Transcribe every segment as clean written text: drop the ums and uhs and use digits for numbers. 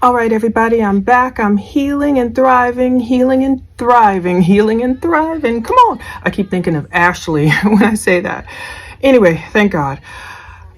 All right, everybody, I'm back. I'm healing and thriving, healing and thriving, healing and thriving. Come on. I keep thinking of Ashley when I say that. Anyway, thank God.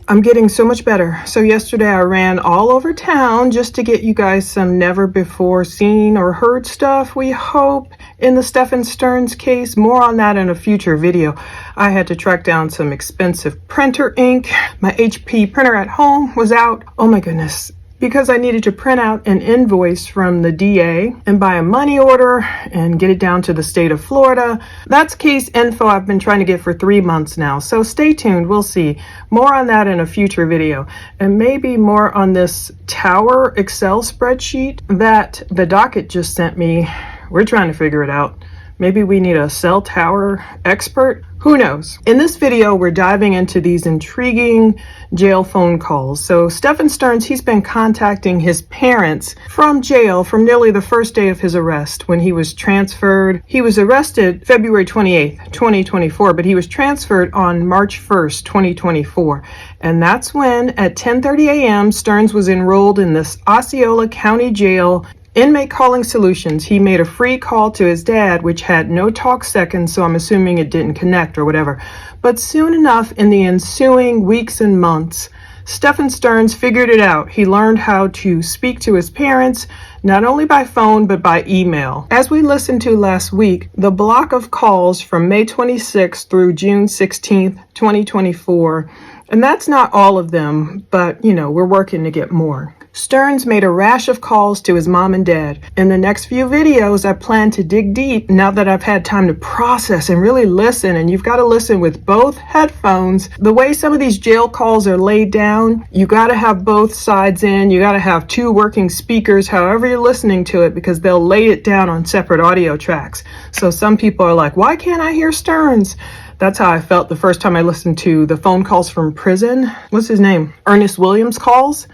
I'm getting so much better. So yesterday I ran all over town just to get you guys some never before seen or heard stuff, we hope, in the Stephan Sterns case. More on that in a future video. I had to track down some expensive printer ink. My HP printer at home was out. Oh my goodness. Because I needed to print out an invoice from the DA and buy a money order and get it down to the state of Florida. That's case info I've been trying to get for 3 months now. So stay tuned. We'll see. More on that in a future video. And maybe more on this Tower Excel spreadsheet that the docket just sent me. We're trying to figure it out. Maybe we need a cell tower expert. Who knows? In this video, we're diving into these intriguing jail phone calls. So Stephan Sterns, he's been contacting his parents from jail from nearly the first day of his arrest when he was transferred. He was arrested February 28th, 2024, but he was transferred on March 1st, 2024. And that's when at 10:30 a.m., Sterns was enrolled in this Osceola County Jail Inmate Calling Solutions. He made a free call to his dad, which had no talk seconds, so I'm assuming it didn't connect or whatever. But soon enough, in the ensuing weeks and months, Stephan Sterns figured it out. He learned how to speak to his parents, not only by phone, but by email. As we listened to last week, the block of calls from May 26th through June 16th, 2024, and that's not all of them, but, we're working to get more. Sterns made a rash of calls to his mom and dad. In the next few videos, I plan to dig deep now that I've had time to process and really listen, and you've got to listen with both headphones. The way some of these jail calls are laid down, you got to have both sides in, you got to have two working speakers, however you're listening to it, because they'll lay it down on separate audio tracks. So some people are like, why can't I hear Sterns? That's how I felt the first time I listened to the phone calls from prison. What's his name? Ernest Williams calls.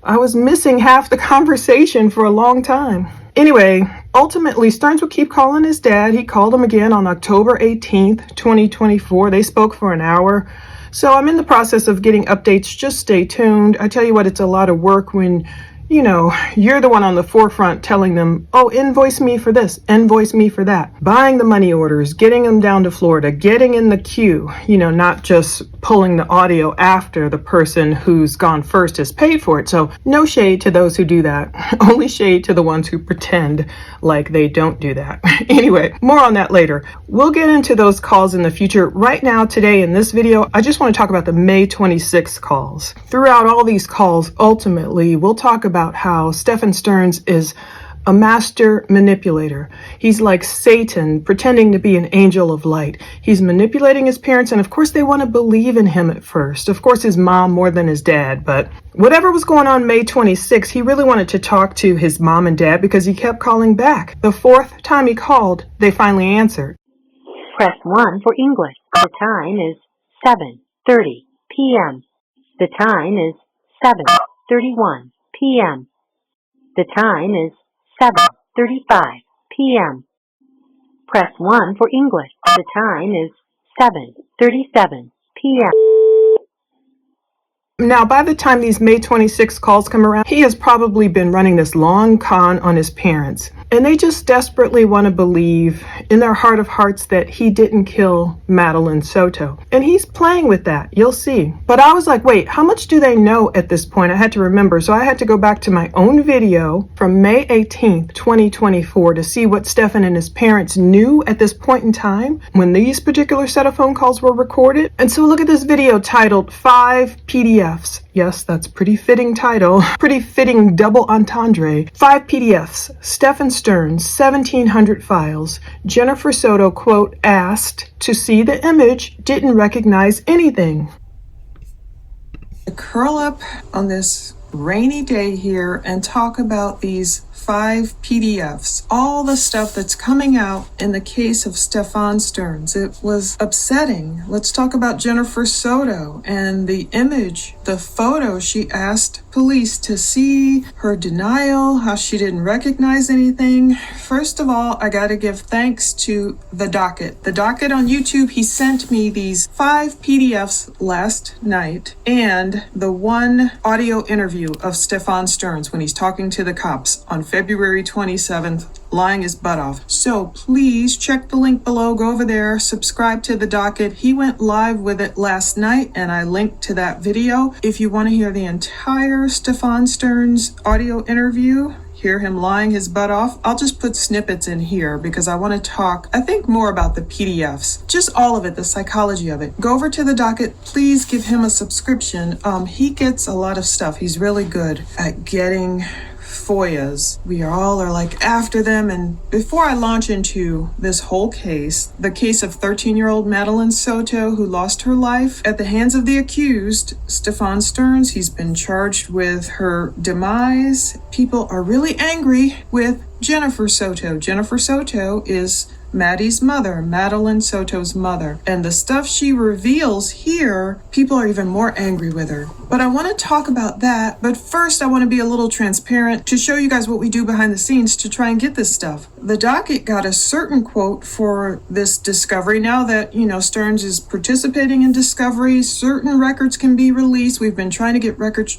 I was missing half the conversation for a long time. Anyway, ultimately, Sterns would keep calling his dad. He called him again on October 18th, 2024. They spoke for an hour. So I'm in the process of getting updates. Just stay tuned. I tell you what, it's a lot of work when you're the one on the forefront telling them, oh, invoice me for this, invoice me for that. Buying the money orders, getting them down to Florida, getting in the queue, not just pulling the audio after the person who's gone first has paid for it. So no shade to those who do that. Only shade to the ones who pretend like they don't do that. Anyway, more on that later. We'll get into those calls in the future. Right now, today in this video, I just want to talk about the May 26th calls. Throughout all these calls, ultimately, we'll talk about how Stephan Sterns is a master manipulator. He's like Satan pretending to be an angel of light. He's manipulating his parents, and of course they want to believe in him at first. Of course his mom more than his dad, but whatever was going on May 26th, he really wanted to talk to his mom and dad because he kept calling back. The fourth time he called, they finally answered. Press 1 for English. The time is 7:30 p.m. The time is 7:31 p.m. The time is 7:35 p.m. Press 1 for English. The time is 7:37 p.m. Now, by the time these May 26 calls come around, he has probably been running this long con on his parents. And they just desperately want to believe in their heart of hearts that he didn't kill Madeline Soto. And he's playing with that. You'll see. But I was like, wait, how much do they know at this point? I had to remember. So I had to go back to my own video from May 18th, 2024 to see what Stephan and his parents knew at this point in time when these particular set of phone calls were recorded. And so look at this video titled 5 PDFs. Yes, that's pretty fitting title. Pretty fitting double entendre. 5 PDFs. Stephan Sterns, 1,700 files. Jennifer Soto, quote, asked to see the image, didn't recognize anything. To curl up on this rainy day here and talk about these 5 PDFs, all the stuff that's coming out in the case of Stephan Sterns. It was upsetting. Let's talk about Jennifer Soto and the image, the photo she asked police to see her denial, how she didn't recognize anything. First of all, I gotta give thanks to the docket. The docket on YouTube, he sent me these 5 PDFs last night and the one audio interview of Stephan Sterns when he's talking to the cops on February 27th, lying his butt off. So please check the link below, go over there, subscribe to the docket. He went live with it last night and I linked to that video. If you want to hear the entire Stephan Sterns audio interview, hear him lying his butt off, I'll just put snippets in here because I want to talk, I think, more about the PDFs, just all of it, the psychology of it. Go over to the docket, please give him a subscription. He gets a lot of stuff. He's really good at getting FOIAs. We all are like after them. And before I launch into this whole case, the case of 13-year-old Madeline Soto, who lost her life at the hands of the accused, Stephan Sterns, he's been charged with her demise. People are really angry with Jennifer Soto. Jennifer Soto is Maddie's mother, Madeline Soto's mother. And the stuff she reveals here, people are even more angry with her. But I want to talk about that. But first, I want to be a little transparent to show you guys what we do behind the scenes to try and get this stuff. The docket got a certain quote for this discovery. Now that, Sterns is participating in discovery, certain records can be released. We've been trying to get records.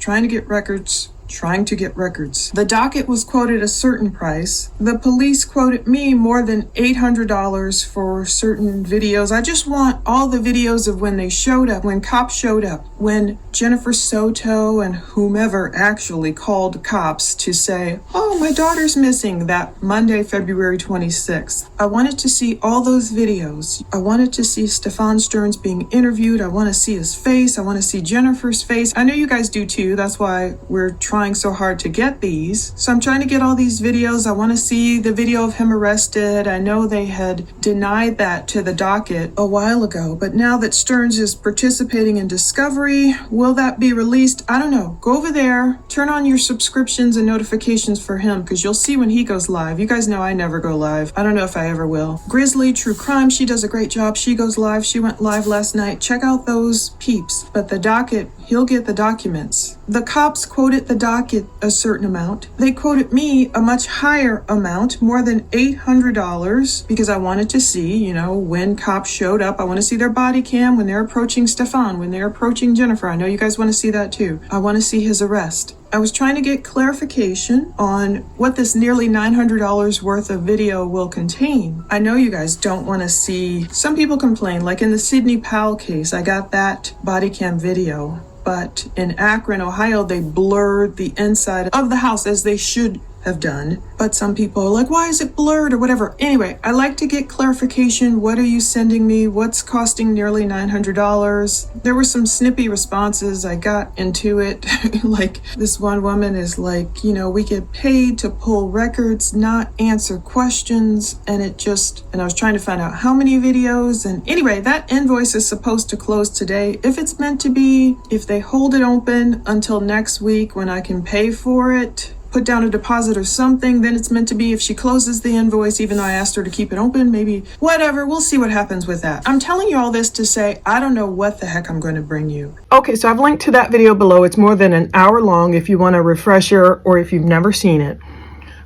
The docket was quoted a certain price. The police quoted me more than $800 for certain videos. I just want all the videos of when they showed up, when cops showed up, when Jennifer Soto and whomever actually called cops to say, oh, my daughter's missing, that Monday, February 26th. I wanted to see all those videos. I wanted to see Stephan Sterns being interviewed. I want to see his face. I want to see Jennifer's face. I know you guys do too. That's why we're trying so hard to get these. So I'm trying to get all these videos. I want to see the video of him arrested. I know they had denied that to the docket a while ago, but now that Sterns is participating in discovery, will that be released? I don't know. Go over there, turn on your subscriptions and notifications for him because you'll see when he goes live. You guys know I never go live. I don't know if I ever will. Grizzly True Crime, she does a great job. She goes live. She went live last night. Check out those peeps. But the docket, he'll get the documents. The cops quoted the docket a certain amount. They quoted me a much higher amount, more than $800, because I wanted to see, when cops showed up. I want to see their body cam when they're approaching Stephan, when they're approaching Jennifer. I know you guys want to see that too. I want to see his arrest. I was trying to get clarification on what this nearly $900 worth of video will contain. I know you guys don't want to see, some people complain, like in the Sidney Powell case, I got that body cam video. But in Akron, Ohio, they blurred the inside of the house as they should have done. But some people are like, why is it blurred or whatever? Anyway, I like to get clarification. What are you sending me? What's costing nearly $900? There were some snippy responses. I got into it. Like this one woman is like, we get paid to pull records, not answer questions. And I was trying to find out how many videos. And anyway, that invoice is supposed to close today. If it's meant to be, if they hold it open until next week when I can pay for it, put down a deposit or something, then it's meant to be. If she closes the invoice, even though I asked her to keep it open, maybe whatever, we'll see what happens with that. I'm telling you all this to say, I don't know what the heck I'm going to bring you. Okay, so I've linked to that video below. It's more than an hour long if you want a refresher or if you've never seen it.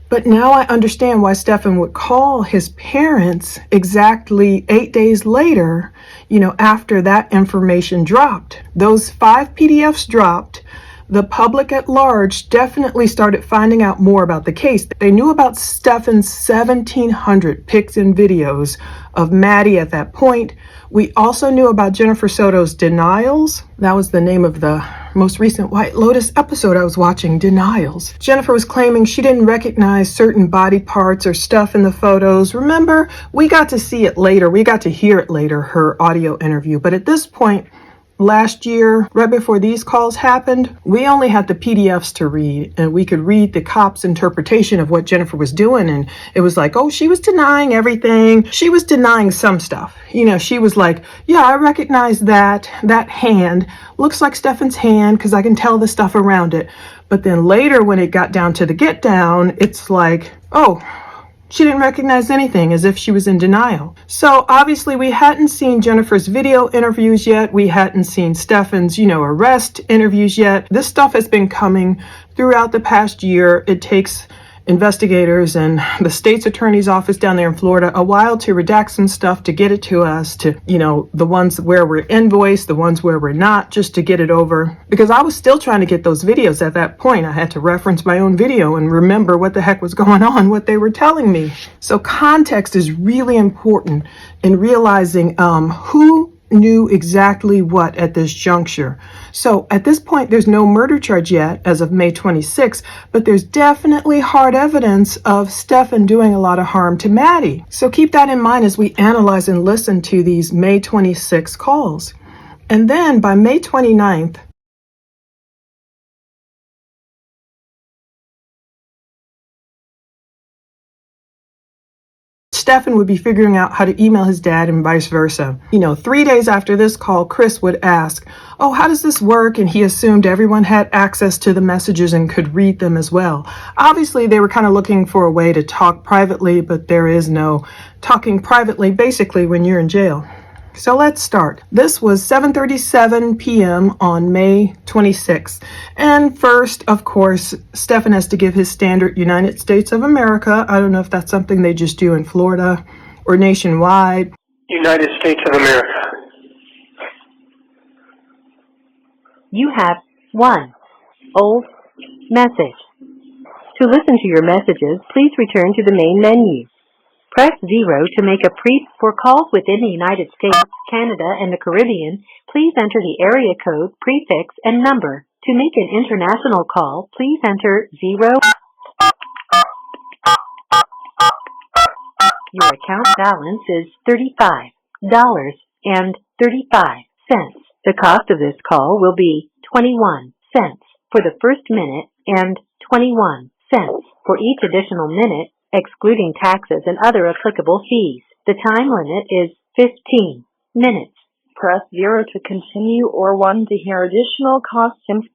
But now I understand why Stephan would call his parents exactly 8 days later, after that information dropped. Those 5 PDFs dropped. The public at large definitely started finding out more about the case. They knew about Stephan's 1,700 pics and videos of Maddie at that point. We also knew about Jennifer Soto's denials. That was the name of the most recent White Lotus episode I was watching, Denials. Jennifer was claiming she didn't recognize certain body parts or stuff in the photos. Remember, we got to see it later. We got to hear it later, her audio interview. But at this point, last year, right before these calls happened, we only had the PDFs to read, and we could read the cops' interpretation of what Jennifer was doing. And it was like, oh, she was denying everything. She was denying some stuff. She was like, yeah, I recognize that hand looks like Stephan's hand because I can tell the stuff around it. But then later when it got down to the get down, it's like, oh, She didn't recognize anything, as if she was in denial. So obviously we hadn't seen Jennifer's video interviews yet. We hadn't seen Stephan's, arrest interviews yet. This stuff has been coming throughout the past year. It takes investigators and the state's attorney's office down there in Florida a while to redact some stuff to get it to us, to, the ones where we're invoiced, the ones where we're not, just to get it over. Because I was still trying to get those videos at that point. I had to reference my own video and remember what the heck was going on, what they were telling me. So context is really important in realizing who knew exactly what at this juncture. So at this point, there's no murder charge yet as of May 26th, but there's definitely hard evidence of Stephan doing a lot of harm to Maddie. So keep that in mind as we analyze and listen to these May 26 calls. And then by May 29th, Stephan would be figuring out how to email his dad and vice versa. 3 days after this call, Chris would ask, "Oh, how does this work?" And he assumed everyone had access to the messages and could read them as well. Obviously, they were kind of looking for a way to talk privately, but there is no talking privately, basically, when you're in jail. So let's start. This was 7:37 p.m. on May 26th. And first, of course, Stephan has to give his standard United States of America. I don't know if that's something they just do in Florida or nationwide. United States of America. You have 1. Old message. To listen to your messages, please return to the main menu. Press 0 to make a for calls within the United States, Canada, and the Caribbean. Please enter the area code, prefix, and number. To make an international call, please enter 0. Your account balance is $35.35. The cost of this call will be 21 cents for the first minute and 21 cents for each additional minute, excluding taxes and other applicable fees. The time limit is 15 minutes. Press 0 to continue or 1 to hear additional cost information.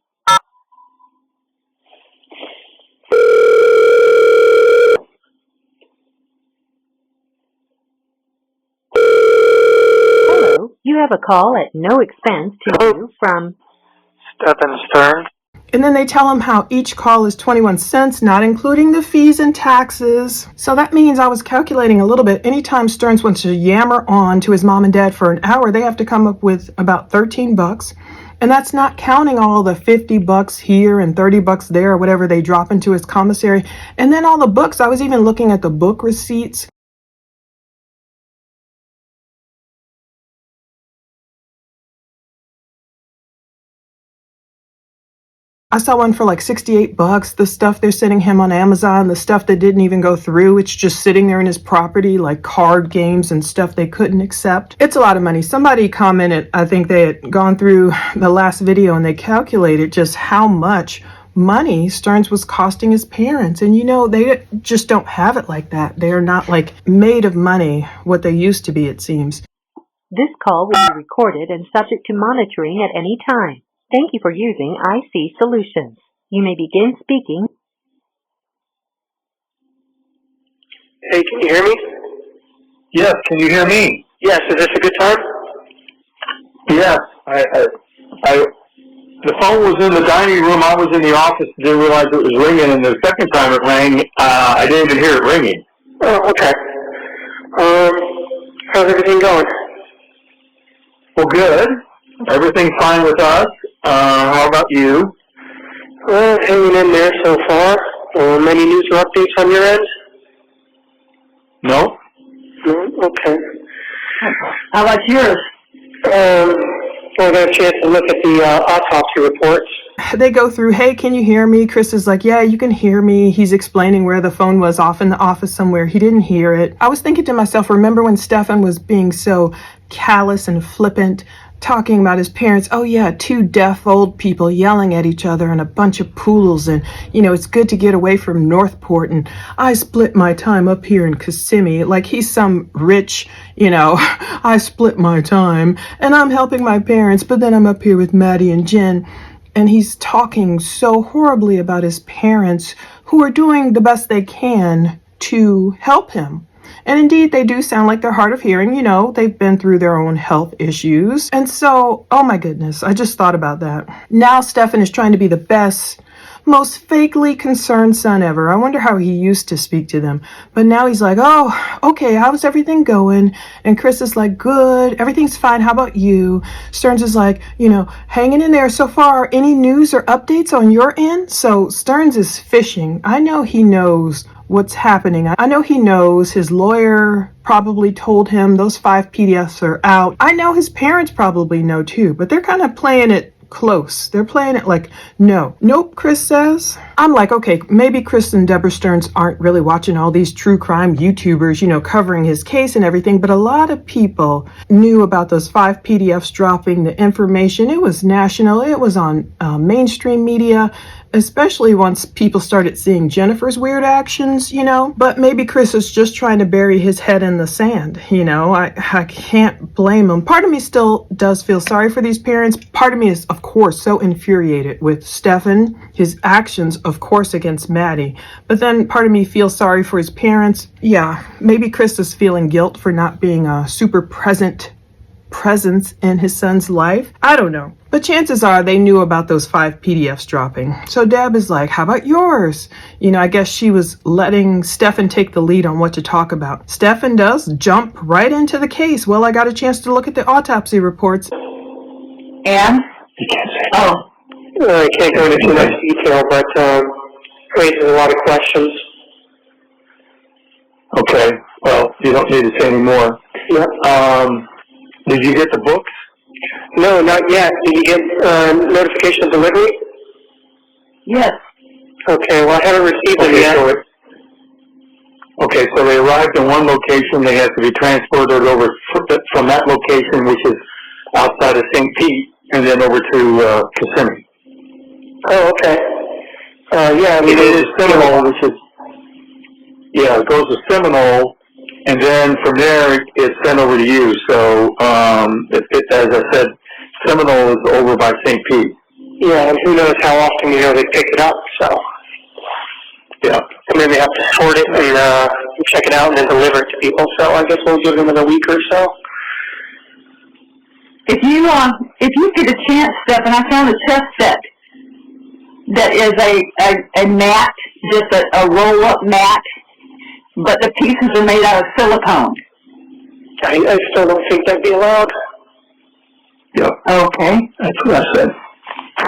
Hello, you have a call at no expense to you from Stephan Sterns. And then they tell him how each call is 21 cents, not including the fees and taxes. So that means I was calculating a little bit. Anytime Sterns wants to yammer on to his mom and dad for an hour, they have to come up with about $13. And that's not counting all the $50 here and $30 there or whatever they drop into his commissary. And then all the books. I was even looking at the book receipts. I saw one for like $68. The stuff they're sending him on Amazon, the stuff that didn't even go through, it's just sitting there in his property, like card games and stuff they couldn't accept. It's a lot of money. Somebody commented, I think they had gone through the last video and they calculated just how much money Sterns was costing his parents. And they just don't have it like that. They are not like made of money, what they used to be, it seems. This call will be recorded and subject to monitoring at any time. Thank you for using IC Solutions. You may begin speaking. Hey, can you hear me? Yes, can you hear me? Yes, is this a good time? Yes, the phone was in the dining room. I was in the office, didn't realize it was ringing, and the second time it rang, I didn't even hear it ringing. Oh, okay. How's everything going? Well, good. Everything's fine with us. How about you? Well, hanging in there so far. Any news or updates on your end? No. Okay. How about yours? I got a chance to look at the autopsy reports. They go through, hey, can you hear me? Chris is like, yeah, you can hear me. He's explaining where the phone was off in the office somewhere. He didn't hear it. I was thinking to myself, remember when Stephan was being so callous and flippant, talking about his parents? Oh yeah, 2 deaf old people yelling at each other and a bunch of poodles, and it's good to get away from Northport, and I split my time up here in Kissimmee, like he's some rich, I split my time and I'm helping my parents, but then I'm up here with Maddie and Jen. And he's talking so horribly about his parents who are doing the best they can to help him. And indeed, they do sound like they're hard of hearing. You know, they've been through their own health issues. And so, oh my goodness, I just thought about that. Now Stephan is trying to be the best, most fakely concerned son ever. I wonder how he used to speak to them. But now he's like, oh, okay, how's everything going? And Chris is like, good, everything's fine. How about you? Sterns is like, you know, hanging in there so far. Any news or updates on your end? So Sterns is fishing. I know he knows what's happening. I know he knows his lawyer probably told him those 5 PDFs are out. I know his parents probably know too, but they're kind of playing it close. They're playing it like, no. Nope, Chris says. I'm like, okay, maybe Chris and Deborah Sterns aren't really watching all these true crime YouTubers, you know, covering his case and everything, but a lot of people knew about those 5 PDFs dropping, the information. It was national. It was on mainstream media, especially once people started seeing Jennifer's weird actions, you know. But maybe Chris is just trying to bury his head in the sand, you know. I can't blame him. Part of me still does feel sorry for these parents. Part of me is, of course, so infuriated with Stephan, his actions, of course, against Maddie. But then part of me feels sorry for his parents. Yeah, maybe Chris is feeling guilt for not being a super presence in his son's life. I don't know. But chances are they knew about those 5 PDFs dropping. So Deb is like, how about yours? You know, I guess she was letting Stephan take the lead on what to talk about. Stephan does jump right into the case. Well, I got a chance to look at the autopsy reports. And? Oh. I can't go into too much detail, but raises a lot of questions. Okay. Well, you don't need to say any more. Yep. Did you get the books? No, not yet. Did you get notification of delivery? Yes. Okay, well, I haven't received them yet. So they arrived in one location. They have to be transported over from that location, which is outside of St. Pete, and then over to Kissimmee. Oh, okay. Yeah, I mean, it is Seminole, which is, yeah, it goes to Seminole, and then from there it's sent over to you. So, as I said, Seminole is over by St. Pete. Yeah, and who knows how often, you know, they pick it up, so. Yeah. And then they have to sort it and check it out and then deliver it to people, so I guess we'll give them in a week or so. If you get a chance, Stephan, I found a chess set that is a mat, just a roll-up mat, but the pieces are made out of silicone. I still don't think that'd be allowed. Yep. Okay. That's what I said.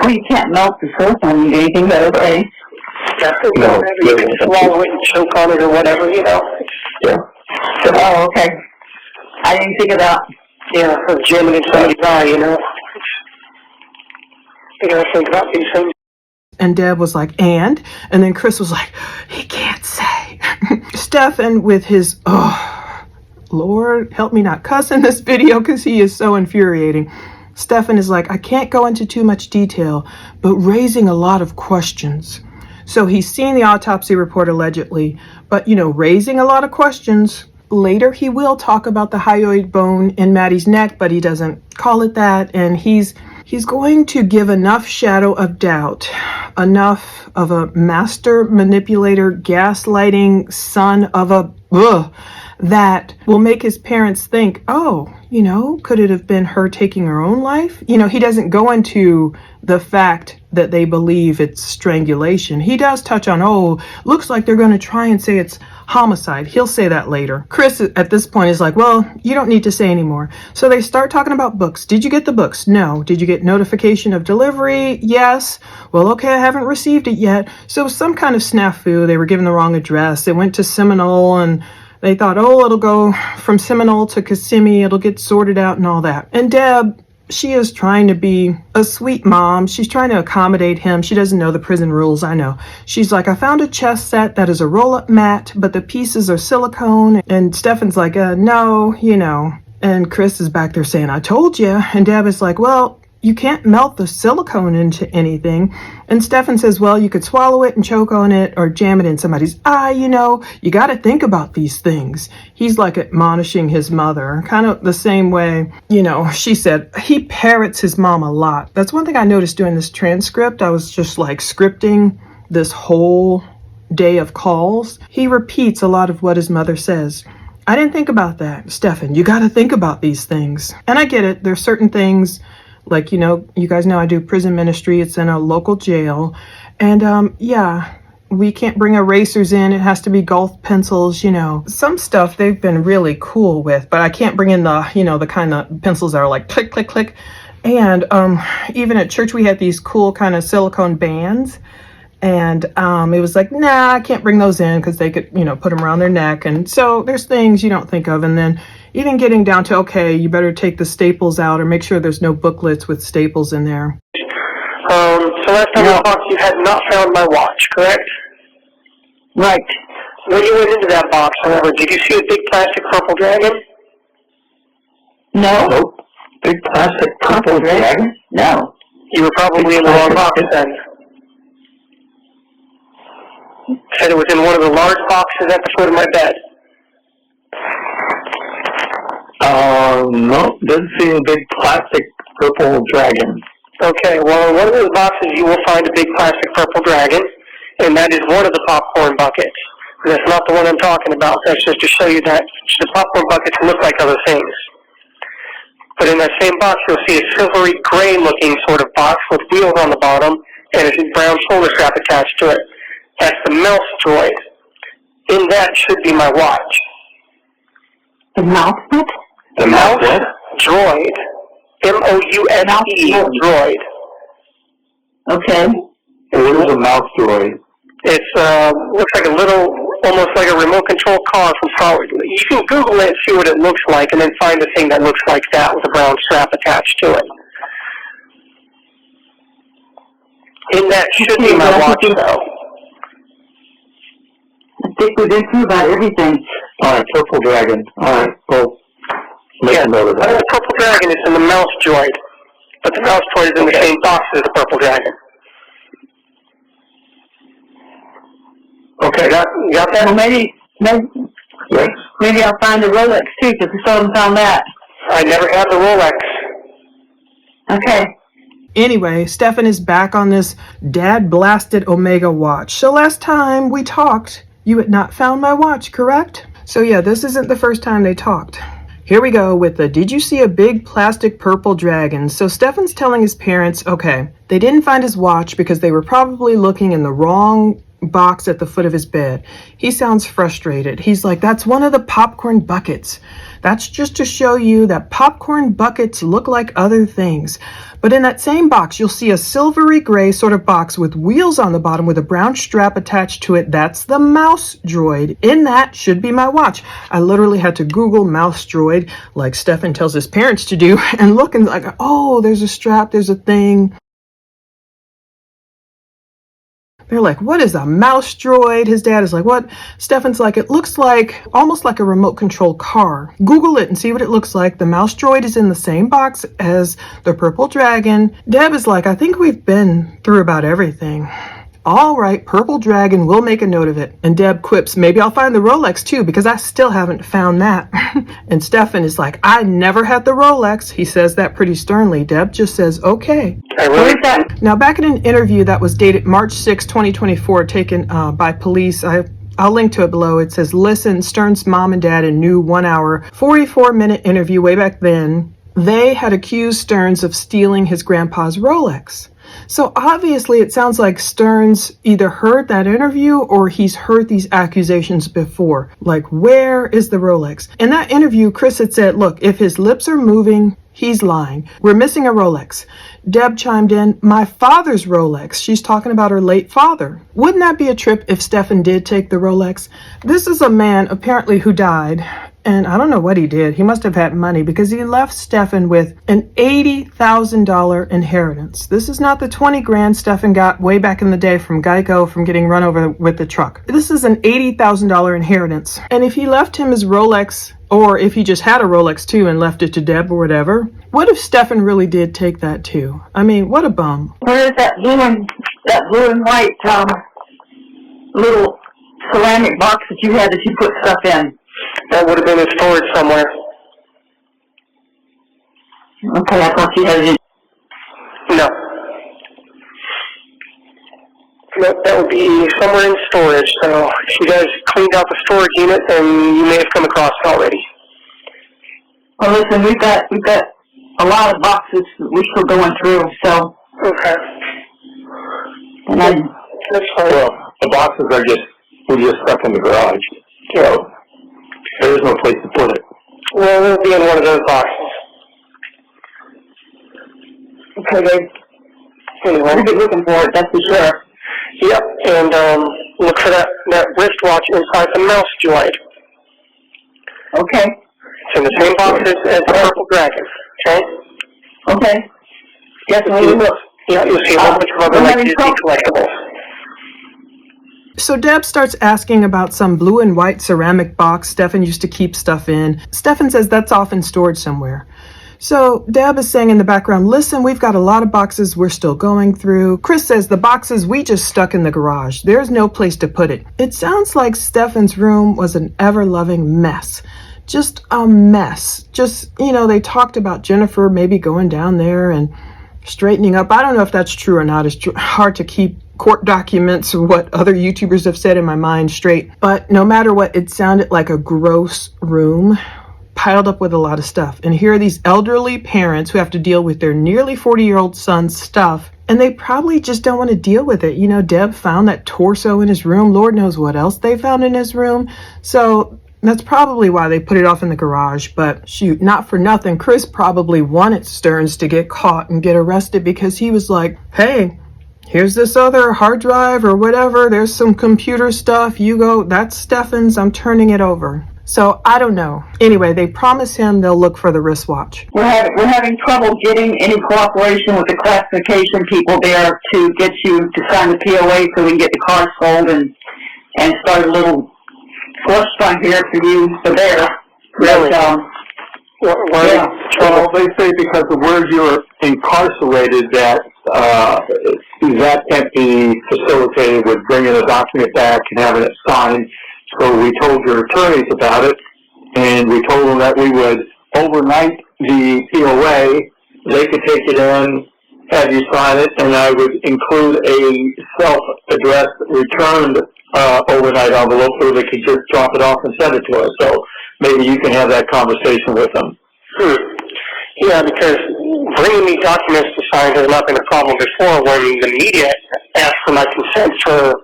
Well, you can't melt the silicone, you anything, but okay. No, you can swallow it and choke on it or whatever, you know. Yeah. Oh, okay. I didn't think of that. Yeah, or jamming in somebody's eye, you know. You gotta think about these things. And Deb was like, and then Chris was like, he can't say. Stephan with his, oh, Lord, help me not cuss in this video because he is so infuriating. Stephan is like, I can't go into too much detail, but raising a lot of questions. So he's seen the autopsy report allegedly, but, you know, raising a lot of questions. Later, he will talk about the hyoid bone in Maddie's neck, but he doesn't call it that. And he's going to give enough shadow of doubt, enough of a master manipulator, gaslighting son of a that will make his parents think, oh, you know, could it have been her taking her own life? You know, he doesn't go into the fact that they believe it's strangulation. He does touch on, oh, looks like they're going to try and say it's homicide. He'll say that later. Chris at this point is like, well, you don't need to say anymore. So they start talking about books. Did you get the books? No. Did you get notification of delivery? Yes. Well, okay, I haven't received it yet. So it was some kind of snafu. They were given the wrong address. They went to Seminole and they thought, oh, it'll go from Seminole to Kissimmee. It'll get sorted out and all that. And Deb, she is trying to be a sweet mom. She's trying to accommodate him. She doesn't know the prison rules, I know. She's like, I found a chess set that is a roll-up mat, but the pieces are silicone. And Stephan's like, no, you know. And Chris is back there saying, I told you. And Deb is like, well, you can't melt the silicone into anything. And Stephan says, well, you could swallow it and choke on it or jam it in somebody's eye, you know. You got to think about these things. He's like admonishing his mother, kind of the same way, you know, she said, he parrots his mom a lot. That's one thing I noticed doing this transcript. I was just like scripting this whole day of calls, he repeats a lot of what his mother says. I didn't think about that. Stephan, you got to think about these things. And I get it. There's certain things, like, you guys know I do prison ministry. It's in a local jail. And yeah, we can't bring erasers in. It has to be golf pencils, Some stuff they've been really cool with, but I can't bring in the kind of pencils that are like click, click, click. And even at church, we had these cool kind of silicone bands. And it was like, nah, I can't bring those in because they could, put them around their neck. And so there's things you don't think of. And then even getting down to, okay, you better take the staples out or make sure there's no booklets with staples in there. So last time we talked, you had not found my watch, correct? Right. When you went into that box, however, did you see a big plastic purple dragon? No. Nope. Big plastic purple dragon? No. You were probably in the wrong box then. Said it was in one of the large boxes at the foot of my bed. No, didn't see a big plastic purple dragon. Okay, well, in one of those boxes you will find a big plastic purple dragon, and that is one of the popcorn buckets. That's not the one I'm talking about. That's just to show you that the popcorn buckets look like other things. But in that same box, you'll see a silvery gray-looking sort of box with wheels on the bottom and a brown shoulder strap attached to it. That's the mouse droid. In that should be my watch. The mouse what? The mouse droid. M-O-U-S-E, droid. Okay. What is a mouse droid? It's looks like a little, almost like a remote control car from Star Wars. You can Google it and see what it looks like, and then find a thing that looks like that with a brown strap attached to it. In that should be my watch, though. I think we've been through about everything. All right, purple dragon. All right, well, make a note of that. The purple dragon is in the mouse droid, but the mouse droid is in the same box as the purple dragon. Okay, you got that? Well, maybe I'll find the Rolex too, because we still haven't found that. I never had the Rolex. Okay. Anyway, Stephan is back on this dad-blasted Omega watch. So last time we talked, you had not found my watch, correct? So yeah, this isn't the first time they talked. Here we go with the did you see a big plastic purple dragon? So Stephan's telling his parents, okay, they didn't find his watch because they were probably looking in the wrong box at the foot of his bed. He sounds frustrated. He's like, that's one of the popcorn buckets. That's just to show you that popcorn buckets look like other things. But in that same box, you'll see a silvery gray sort of box with wheels on the bottom with a brown strap attached to it. That's the mouse droid. In that should be my watch. I literally had to Google mouse droid, like Stephan tells his parents to do, and look and like, oh, there's a strap, there's a thing. They're like, what is a mouse droid? His dad is like, what? Stephan's like, it looks like, almost like a remote control car. Google it and see what it looks like. The mouse droid is in the same box as the purple dragon. Deb is like, I think we've been through about everything. All right, purple dragon, we'll make a note of it. And Deb quips, maybe I'll find the Rolex too, because I still haven't found that. And Stephan is like, I never had the Rolex. He says that pretty sternly. Deb just says, okay. Where's that? Now, back in an interview that was dated March 6, 2024, taken by police, I'll link to it below. It says, listen, Sterns' mom and dad in new 1 hour, 44-minute interview way back then, they had accused Sterns of stealing his grandpa's Rolex. So obviously it sounds like Sterns either heard that interview or he's heard these accusations before. Like, where is the Rolex? In that interview, Chris had said, look, if his lips are moving, he's lying. We're missing a Rolex. Deb chimed in, my father's Rolex. She's talking about her late father. Wouldn't that be a trip if Stephan did take the Rolex? This is a man apparently who died. And I don't know what he did. He must have had money because he left Stephan with an $80,000 inheritance. This is not the 20 grand Stephan got way back in the day from Geico from getting run over with the truck. This is an $80,000 inheritance. And if he left him his Rolex, or if he just had a Rolex too and left it to Deb or whatever, what if Stephan really did take that too? I mean, what a bum. Where is that blue and white little ceramic box that you had that you put stuff in? That would have been in storage somewhere. Okay, I thought you had it. No. Nope, that would be somewhere in storage. So if you guys cleaned out the storage unit, then you may have come across it already. Well, listen, we've got a lot of boxes that we're still going through, so. Okay. And That's fine. Well, the boxes were just stuck in the garage. So there is no place to put it. Well, it'll be in one of those boxes. okay, Dave, Anyway. we'll be looking for it, that's for sure. Yep, and look for that wristwatch inside the mouse joint. Okay, It's in the same boxes as the Purple Dragon, okay? okay. Definitely You'll see, look. yeah, you'll see a whole bunch of other I'm like having Disney trouble. collectibles. So Deb starts asking about some blue and white ceramic box Stephan used to keep stuff in. Stephan says that's often stored somewhere. So Deb is saying in the background, listen, we've got a lot of boxes we're still going through. Chris says the boxes we just stuck in the garage. There's no place to put it. It sounds like Stephan's room was an ever-loving mess. Just a mess. Just, they talked about Jennifer maybe going down there and straightening up. I don't know if that's true or not. It's hard to keep court documents or what other YouTubers have said in my mind straight. But no matter what, it sounded like a gross room piled up with a lot of stuff. And here are these elderly parents who have to deal with their nearly 40-year-old son's stuff, and they probably just don't want to deal with it. Deb found that torso in his room. Lord knows what else they found in his room. So that's probably why they put it off in the garage. But shoot, not for nothing, Chris probably wanted Sterns to get caught and get arrested, because he was like, hey, here's this other hard drive or whatever. There's some computer stuff. You go, that's Stephan's. I'm turning it over. So I don't know. Anyway, they promise him they'll look for the wristwatch. We're having trouble getting any cooperation with the classification people there to get you to sign the POA so we can get the car sold and start a little slush fund here for you for there. Really? Why? Yeah. Well, they say because the word you're incarcerated, that can't be facilitated with bringing a document back and having it signed. So we told your attorneys about it, and we told them that we would overnight the POA. They could take it in, have you sign it, and I would include a self-addressed returned overnight envelope so they could just drop it off and send it to us. So maybe you can have that conversation with them. Yeah, because bringing me documents to sign has not been a problem before. When the media asked for my consent for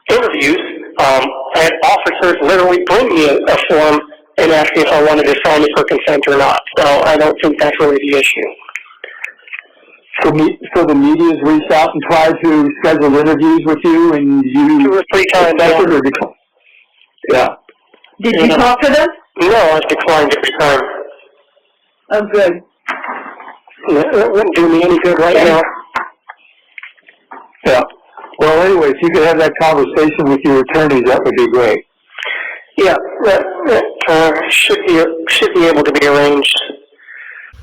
interviews, I had officers literally bring me a form and ask me if I wanted to sign it for consent or not. So I don't think that's really the issue. So the media's reached out and tried to schedule interviews with you, and you... 2 or 3 times. Yeah. Did you talk to them? No, I declined every time. Oh, good. It wouldn't do me any good right now. Yeah. Well, anyway, if you could have that conversation with your attorneys, that would be great. Yeah, that should be able to be arranged.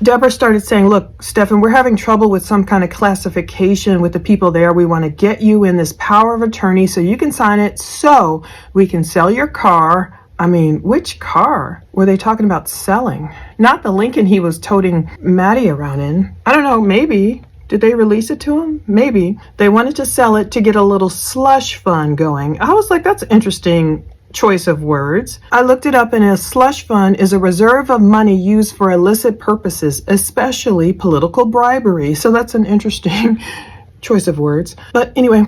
Deborah started saying, look, Stephan, we're having trouble with some kind of classification with the people there. We want to get you in this power of attorney so you can sign it so we can sell your car. I mean, which car were they talking about selling? Not the Lincoln he was toting Maddie around in. I don't know, maybe. Did they release it to him? Maybe. They wanted to sell it to get a little slush fund going. I was like, that's an interesting choice of words. I looked it up, and a slush fund is a reserve of money used for illicit purposes, especially political bribery. So that's an interesting choice of words. But anyway,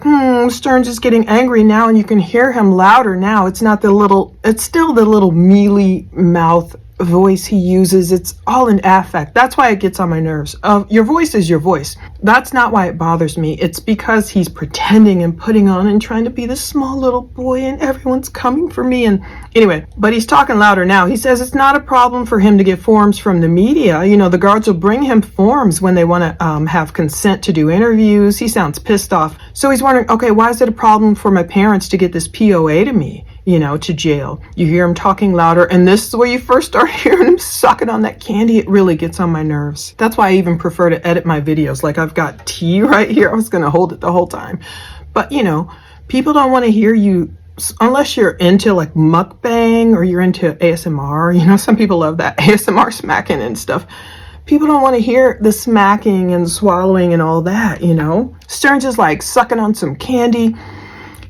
Sterns is getting angry now, and you can hear him louder now. It's still the little mealy mouth voice he uses. It's all in affect. That's why it gets on my nerves. Your voice is your voice. That's not why it bothers me. It's because he's pretending and putting on and trying to be this small little boy, and everyone's coming for me. And anyway, but he's talking louder now. He says it's not a problem for him to get forms from the media. The guards will bring him forms when they want to have consent to do interviews. He sounds pissed off. So he's wondering, okay, why is it a problem for my parents to get this POA to me? To jail. You hear him talking louder, and this is where you first start hearing him sucking on that candy. It really gets on my nerves. That's why I even prefer to edit my videos. Like, I've got tea right here. I was going to hold it the whole time. But, people don't want to hear you unless you're into like mukbang or you're into ASMR. Some people love that ASMR smacking and stuff. People don't want to hear the smacking and swallowing and all that, you know? Sterns is like sucking on some candy.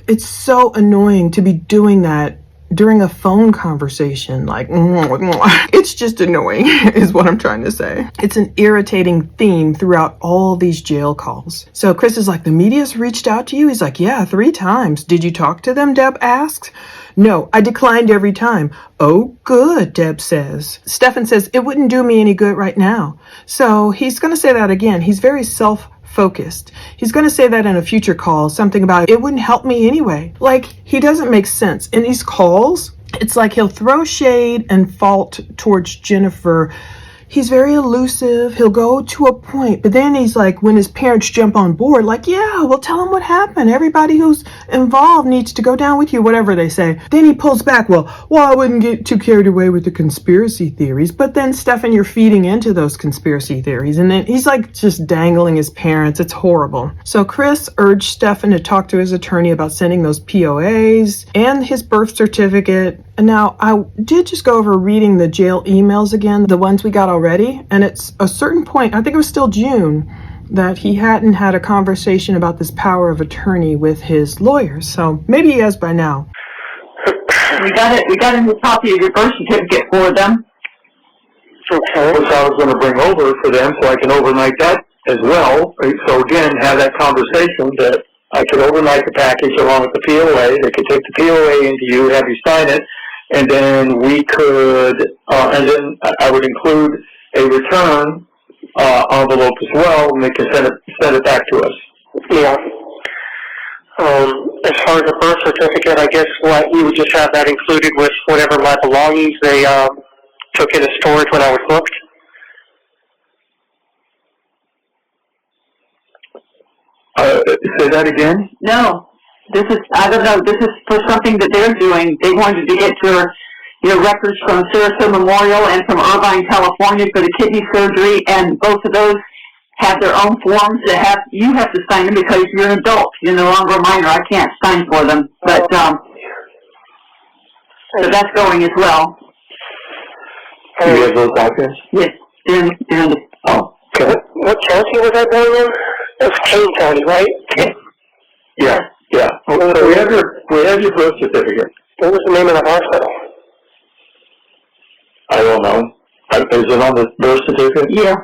It's so annoying to be doing that during a phone conversation. Like, it's just annoying, is what I'm trying to say. It's an irritating theme throughout all these jail calls. So Chris is like, the media's reached out to you? He's like, yeah, 3 times. Did you talk to them? Deb asks. No, I declined every time. Oh, good, Deb says. Stephan says, it wouldn't do me any good right now. So he's going to say that again. He's very self-focused. He's going to say that in a future call, something about it wouldn't help me anyway. Like, he doesn't make sense. In these calls, it's like he'll throw shade and fault towards Jennifer. He's very elusive. He'll go to a point, but then he's like, when his parents jump on board, like, yeah, well, tell him what happened. Everybody who's involved needs to go down with you, whatever they say. Then he pulls back. Well, I wouldn't get too carried away with the conspiracy theories. But then, Stephan, you're feeding into those conspiracy theories. And then he's like just dangling his parents. It's horrible. So Chris urged Stephan to talk to his attorney about sending those POAs and his birth certificate. And now I did just go over reading the jail emails again, the ones we got already. And it's a certain point, I think it was still June, that he hadn't had a conversation about this power of attorney with his lawyers. So maybe he has by now. We got a new copy of your birth certificate for them. Okay. Which I was going to bring over for them so I can overnight that as well. So again, have that conversation that I could overnight the package along with the POA. They could take the POA into you, have you sign it, and then we could, and then I would include a return envelope as well, and they can send it back to us. Yeah. As far as the birth certificate, I guess you would just have that included with whatever my belongings they took into storage when I was booked. Say that again? No. I don't know, this is for something that they're doing. They wanted to get your records from Sarasota Memorial and from Irvine, California for the kidney surgery, and both of those have their own forms that you have to sign them because you're an adult. You're no longer a minor. I can't sign for them. But, so that's going as well. Do you have those documents? Yes. Okay. What county was I born in? It was Kane County, right? Yeah. So we have your birth certificate. What was the name of the hospital? I don't know. Is it on the birth certificate? Yeah.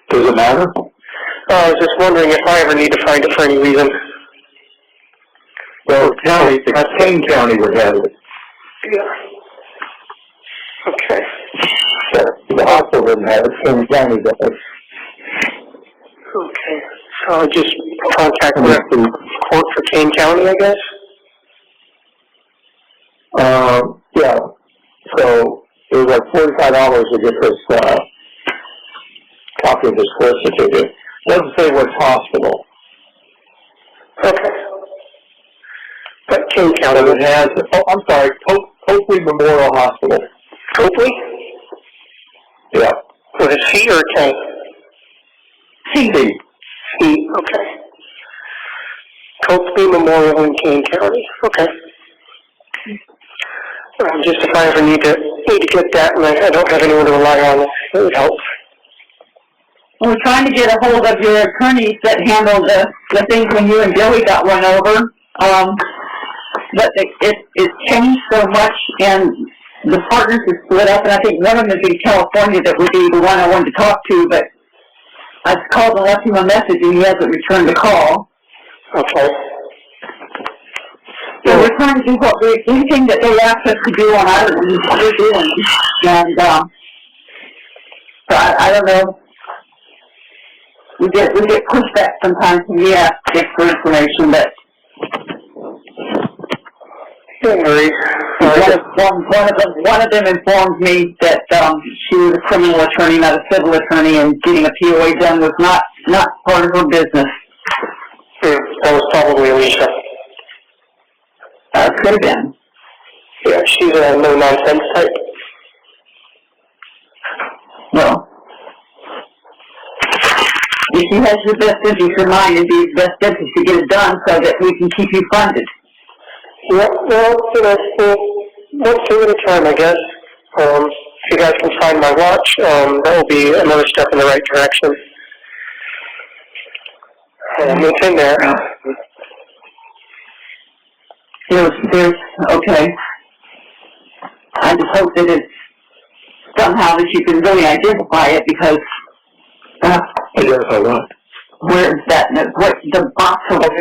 Does it matter? I was just wondering if I ever need to find it for any reason. Well, Kane County would have it. Yeah. Okay. The hospital doesn't have it. Kane County does it. Okay. So I'll just contact the court for Kane County, I guess? Yeah. So it was like $45 to get this copy of this birth certificate. It doesn't say which hospital. Okay. But Kane County. But it has, Copley Memorial Hospital. Copley? Yeah. With a C or a K? C. C, okay. Copley Memorial in Kane County. Okay. Just if I ever need to get that and I don't have anyone to rely on, it would help. We're trying to get a hold of your attorneys that handle the things when you and Joey got run over. But it changed so much, and the partners are split up, and I think one of them is in California that would be the one I wanted to talk to, but I called and left him a message, and he hasn't returned the call. Okay. So we're trying to do anything that they ask us to do on our end, we're doing. And so I don't know. We get pushback sometimes when we ask for information, but don't worry. One of them informed me that she was a criminal attorney, not a civil attorney, and getting a POA done was not part of her business. That was probably Alicia. Could have been. Yeah, she's a no-nonsense type. Well, if she has your best interest in mind, it'd be best interest to get it done so that we can keep you funded. Yeah, well, one thing at a time, I guess. If you guys can find my watch. That will be another step in the right direction. It's in there. Okay. I just hope that it's somehow that you can really identify it, because Identify what? where is that? What the box of Okay,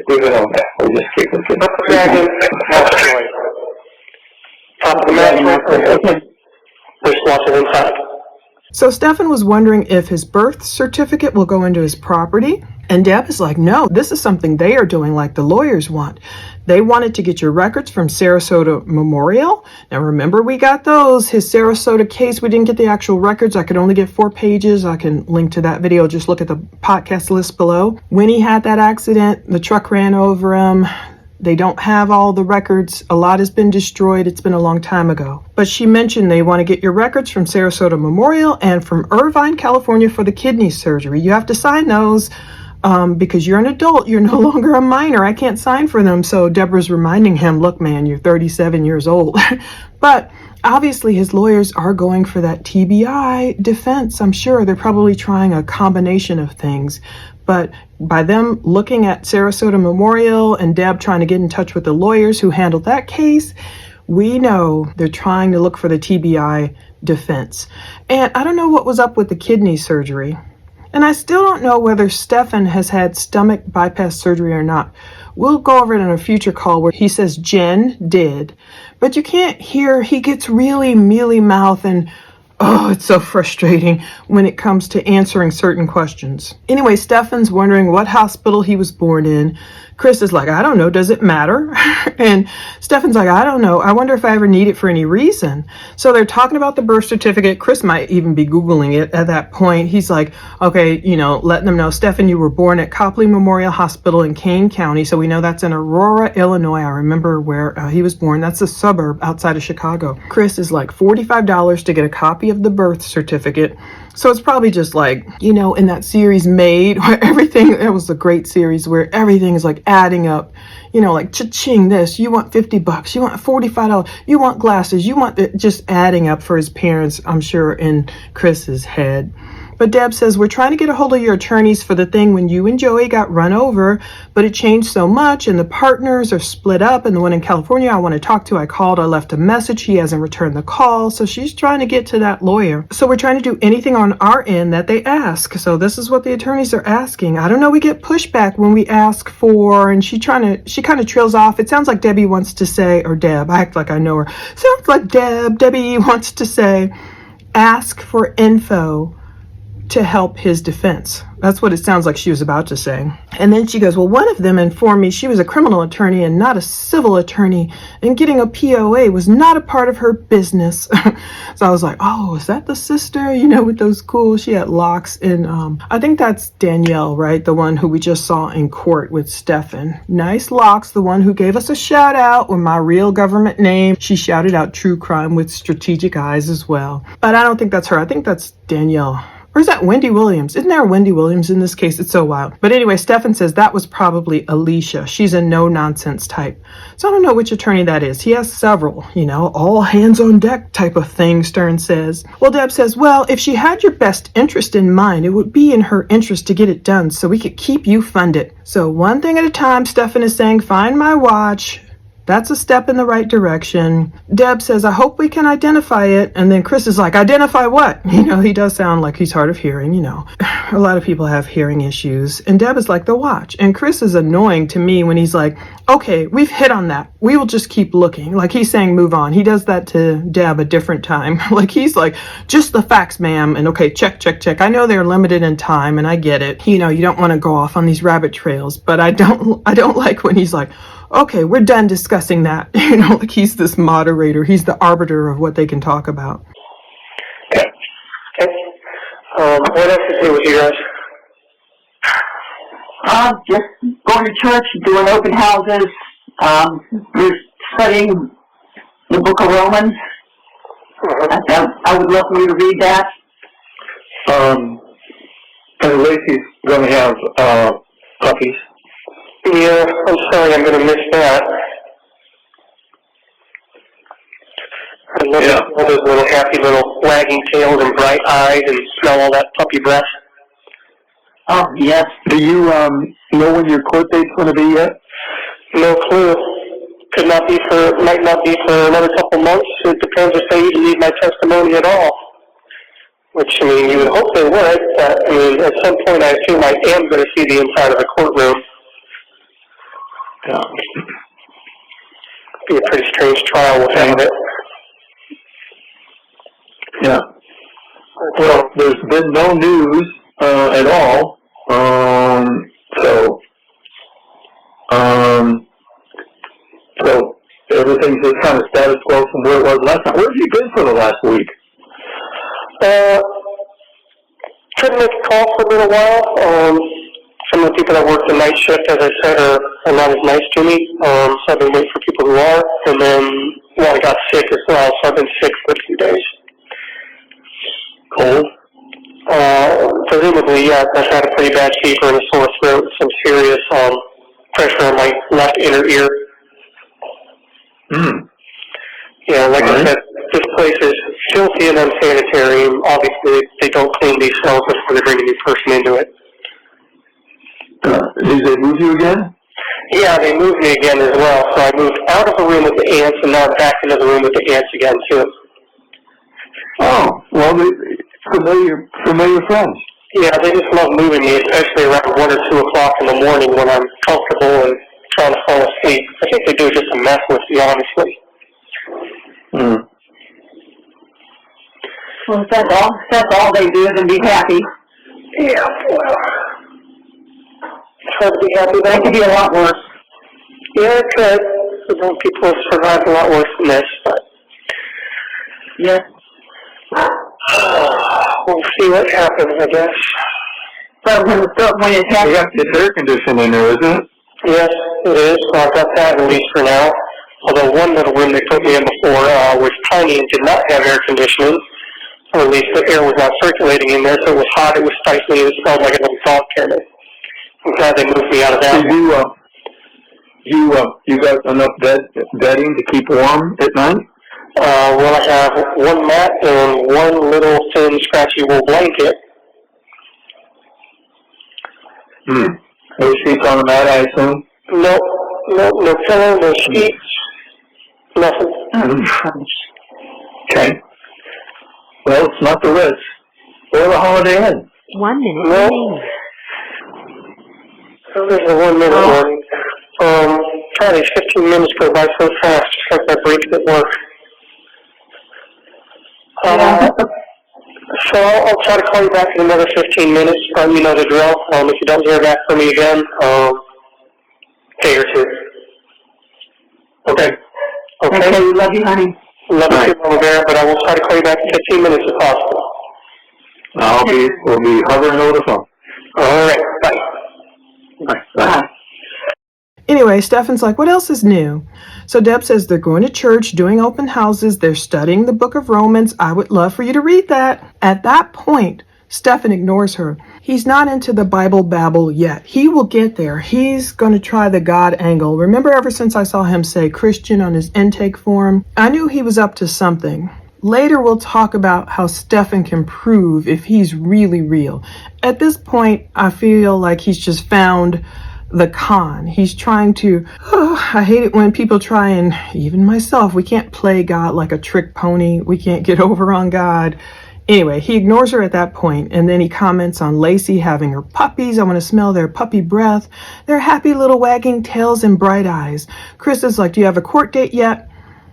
leave it on that. We'll just keep looking. Up the dragon, asteroid. Top of the asteroid. Okay. There's lots of inside. So Stephan was wondering if his birth certificate will go into his property. And Deb is like, no, this is something they are doing like the lawyers want. They wanted to get your records from Sarasota Memorial. Now remember, we got those. His Sarasota case, we didn't get the actual records. I could only get 4 pages. I can link to that video. Just look at the podcast list below. When he had that accident, the truck ran over him. They don't have all the records. A lot has been destroyed. It's been a long time ago. But she mentioned they want to get your records from Sarasota Memorial and from Irvine, California for the kidney surgery. You have to sign those because you're an adult. You're no longer a minor. I can't sign for them. So Deborah's reminding him, look, man, you're 37 years old. But obviously his lawyers are going for that TBI defense. I'm sure they're probably trying a combination of things. But by them looking at Sarasota Memorial and Deb trying to get in touch with the lawyers who handled that case, we know they're trying to look for the TBI defense. And I don't know what was up with the kidney surgery. And I still don't know whether Stephan has had stomach bypass surgery or not. We'll go over it in a future call where he says Jen did. But you can't hear, he gets really mealy mouth and oh, it's so frustrating when it comes to answering certain questions. Anyway, Stephan's wondering what hospital he was born in. Chris is like, I don't know, does it matter? And Stephan's like, I don't know. I wonder if I ever need it for any reason. So they're talking about the birth certificate. Chris might even be Googling it at that point. He's like, okay, letting them know, Stephan, you were born at Copley Memorial Hospital in Kane County. So we know that's in Aurora, Illinois. I remember where he was born. That's a suburb outside of Chicago. Chris is like $45 to get a copy of the birth certificate. So it's probably just like, in that series Made, where everything, it was a great series where everything is like adding up, like cha-ching this, you want $50, you want $45, you want glasses, you want it, just adding up for his parents, I'm sure, in Chris's head. But Deb says, we're trying to get a hold of your attorneys for the thing when you and Joey got run over, but it changed so much and the partners are split up, and the one in California I want to talk to, I called, I left a message, he hasn't returned the call, so she's trying to get to that lawyer. So we're trying to do anything on our end that they ask. So this is what the attorneys are asking. I don't know, we get pushback when we ask for, and she kind of trails off. It sounds like Debbie wants to say, or Deb, I act like I know her. Sounds like Debbie wants to say, ask for info to help his defense. That's what it sounds like she was about to say. And then she goes, well, one of them informed me she was a criminal attorney and not a civil attorney, and getting a POA was not a part of her business. So I was like, oh, is that the sister, with those cool, she had locks in, I think that's Danielle, right? The one who we just saw in court with Stephan. Nice locks, the one who gave us a shout out with my real government name. She shouted out true crime with strategic eyes as well. But I don't think that's her. I think that's Danielle. Or is that Wendy Williams? Isn't there a Wendy Williams in this case? It's so wild. But anyway, Stephan says that was probably Alicia. She's a no-nonsense type. So I don't know which attorney that is. He has several, all hands on deck type of thing, Sterns says. Well, Deb says, well, if she had your best interest in mind, it would be in her interest to get it done so we could keep you funded. So one thing at a time, Stephan is saying, find my watch. That's a step in the right direction. Deb says, I hope we can identify it. And then Chris is like, identify what? He does sound like he's hard of hearing, A lot of people have hearing issues. And Deb is like, the watch. And Chris is annoying to me when he's like, okay, we've hit on that. We will just keep looking. Like he's saying, move on. He does that to Deb a different time. Like he's like, just the facts, ma'am. And okay, check. I know they're limited in time and I get it. You don't want to go off on these rabbit trails, but I don't like when he's like, okay, we're done discussing that. Like he's this moderator. He's the arbiter of what they can talk about. Okay. What else is new with you guys? Just going to church, doing open houses. We're studying the book of Romans. I would love for you to read that. And Lacey's going to have puppies. Yeah, I'm sorry, I'm going to miss that. I love Yeah. all those little happy little wagging tails and bright eyes and smell all that puppy breath. Oh, yes. Do you know when your court date's going to be yet? No clue. Might not be for another couple months. It depends if they even need my testimony at all. Which, I mean, you would hope they would, but, I mean, at some point I assume I am going to see the inside of the courtroom. Yeah. Be a pretty strange trial without it. Yeah. Well, there's been no news at all. So everything's just kind of status quo from where it was last time. Where have you been for the last week? Couldn't make a call for a little while. Some of the people that work the night shift, as I said, are not as nice to me. So I've been waiting for people who are. And then, I got sick as well, so I've been sick for a few days. Cold? Presumably, yeah. I've had a pretty bad fever and a sore throat, some serious pressure on my left inner ear. Yeah, like I said, this place is filthy and unsanitary, and obviously they don't clean these cells before they bring a new person into it. Did they move you again? Yeah, they moved me again as well, so I moved out of the room with the ants, and now I'm back into the room with the ants again, too. Oh, well, familiar friends. Yeah, they just love moving me, especially around 1 or 2 o'clock in the morning when I'm comfortable and trying to fall asleep. I think they do just to mess with me, honestly. Well, if that's all they do, then be happy. Yeah, well, it's hard to be happy. That could be a lot worse. Yeah, it could. Some people have survived a lot worse than this, but... Yes. We'll see what happens, I guess. But when it happens... It's air conditioning in there, isn't it? Yes, it is. So I've got that at least for now. Although one little room they put me in before was tiny and did not have air conditioning. Or at least the air was not circulating in there, so it was hot, it was stifling, it smelled like a little dog kennel. I'm glad they moved me out of that. You got enough bedding to keep warm at night? I have one mat and one little thin, scratchy wool blanket. No sheets on the mat, I assume? No pillow, no sheets, nothing. Okay. Well, it's not the Ritz or the Holiday Inn. 1 minute No. remaining. Oh, there's a 1 minute warning. God, these 15 minutes go by so fast, just like my break at work. So I'll try to call you back in another 15 minutes. You know the drill. If you don't hear back from me again, day or 2. Okay. Okay? Love you, honey. Love you too, Mama Bear, but I will try to call you back in 15 minutes if possible. We'll be hovering over the phone. All right. Bye. Bye. Anyway, Stephan's like, what else is new? So Deb says they're going to church, doing open houses, they're studying the book of Romans. I would love for you to read that. At that point, Stephan ignores her. He's not into the Bible babble yet. He will get there. He's going to try the God angle. Remember, ever since I saw him say Christian on his intake form, I knew he was up to something. Later, we'll talk about how Stephan can prove if he's really real. At this point, I feel like he's just found the con. He's trying to, I hate it when people try, and even myself, we can't play God like a trick pony. We can't get over on God. Anyway, he ignores her at that point, and then he comments on Lacey having her puppies. I want to smell their puppy breath, their happy little wagging tails and bright eyes. Chris is like, do you have a court date yet?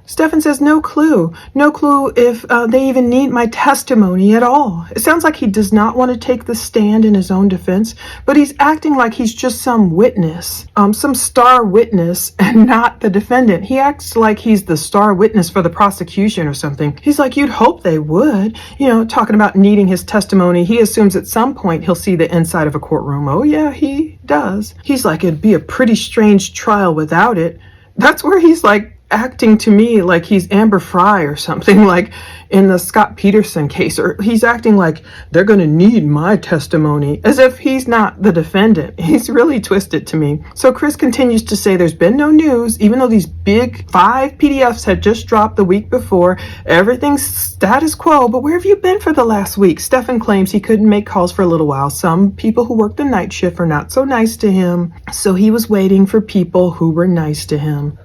Stephan says no clue. No clue if they even need my testimony at all. It sounds like he does not want to take the stand in his own defense, but he's acting like he's just some witness, some star witness, and not the defendant. He acts like he's the star witness for the prosecution or something. He's like, you'd hope they would. You know, talking about needing his testimony, he assumes at some point he'll see the inside of a courtroom. Oh yeah, he does. He's like, it'd be a pretty strange trial without it. That's where he's like acting to me like he's Amber Fry or something, like in the Scott Peterson case, or he's acting like they're going to need my testimony, as if he's not the defendant. He's really twisted to me. So Chris continues to say there's been no news, even though these big 5 PDFs had just dropped the week before. Everything's status quo, but where have you been for the last week? Stephan claims he couldn't make calls for a little while. Some people who work the night shift are not so nice to him, so he was waiting for people who were nice to him.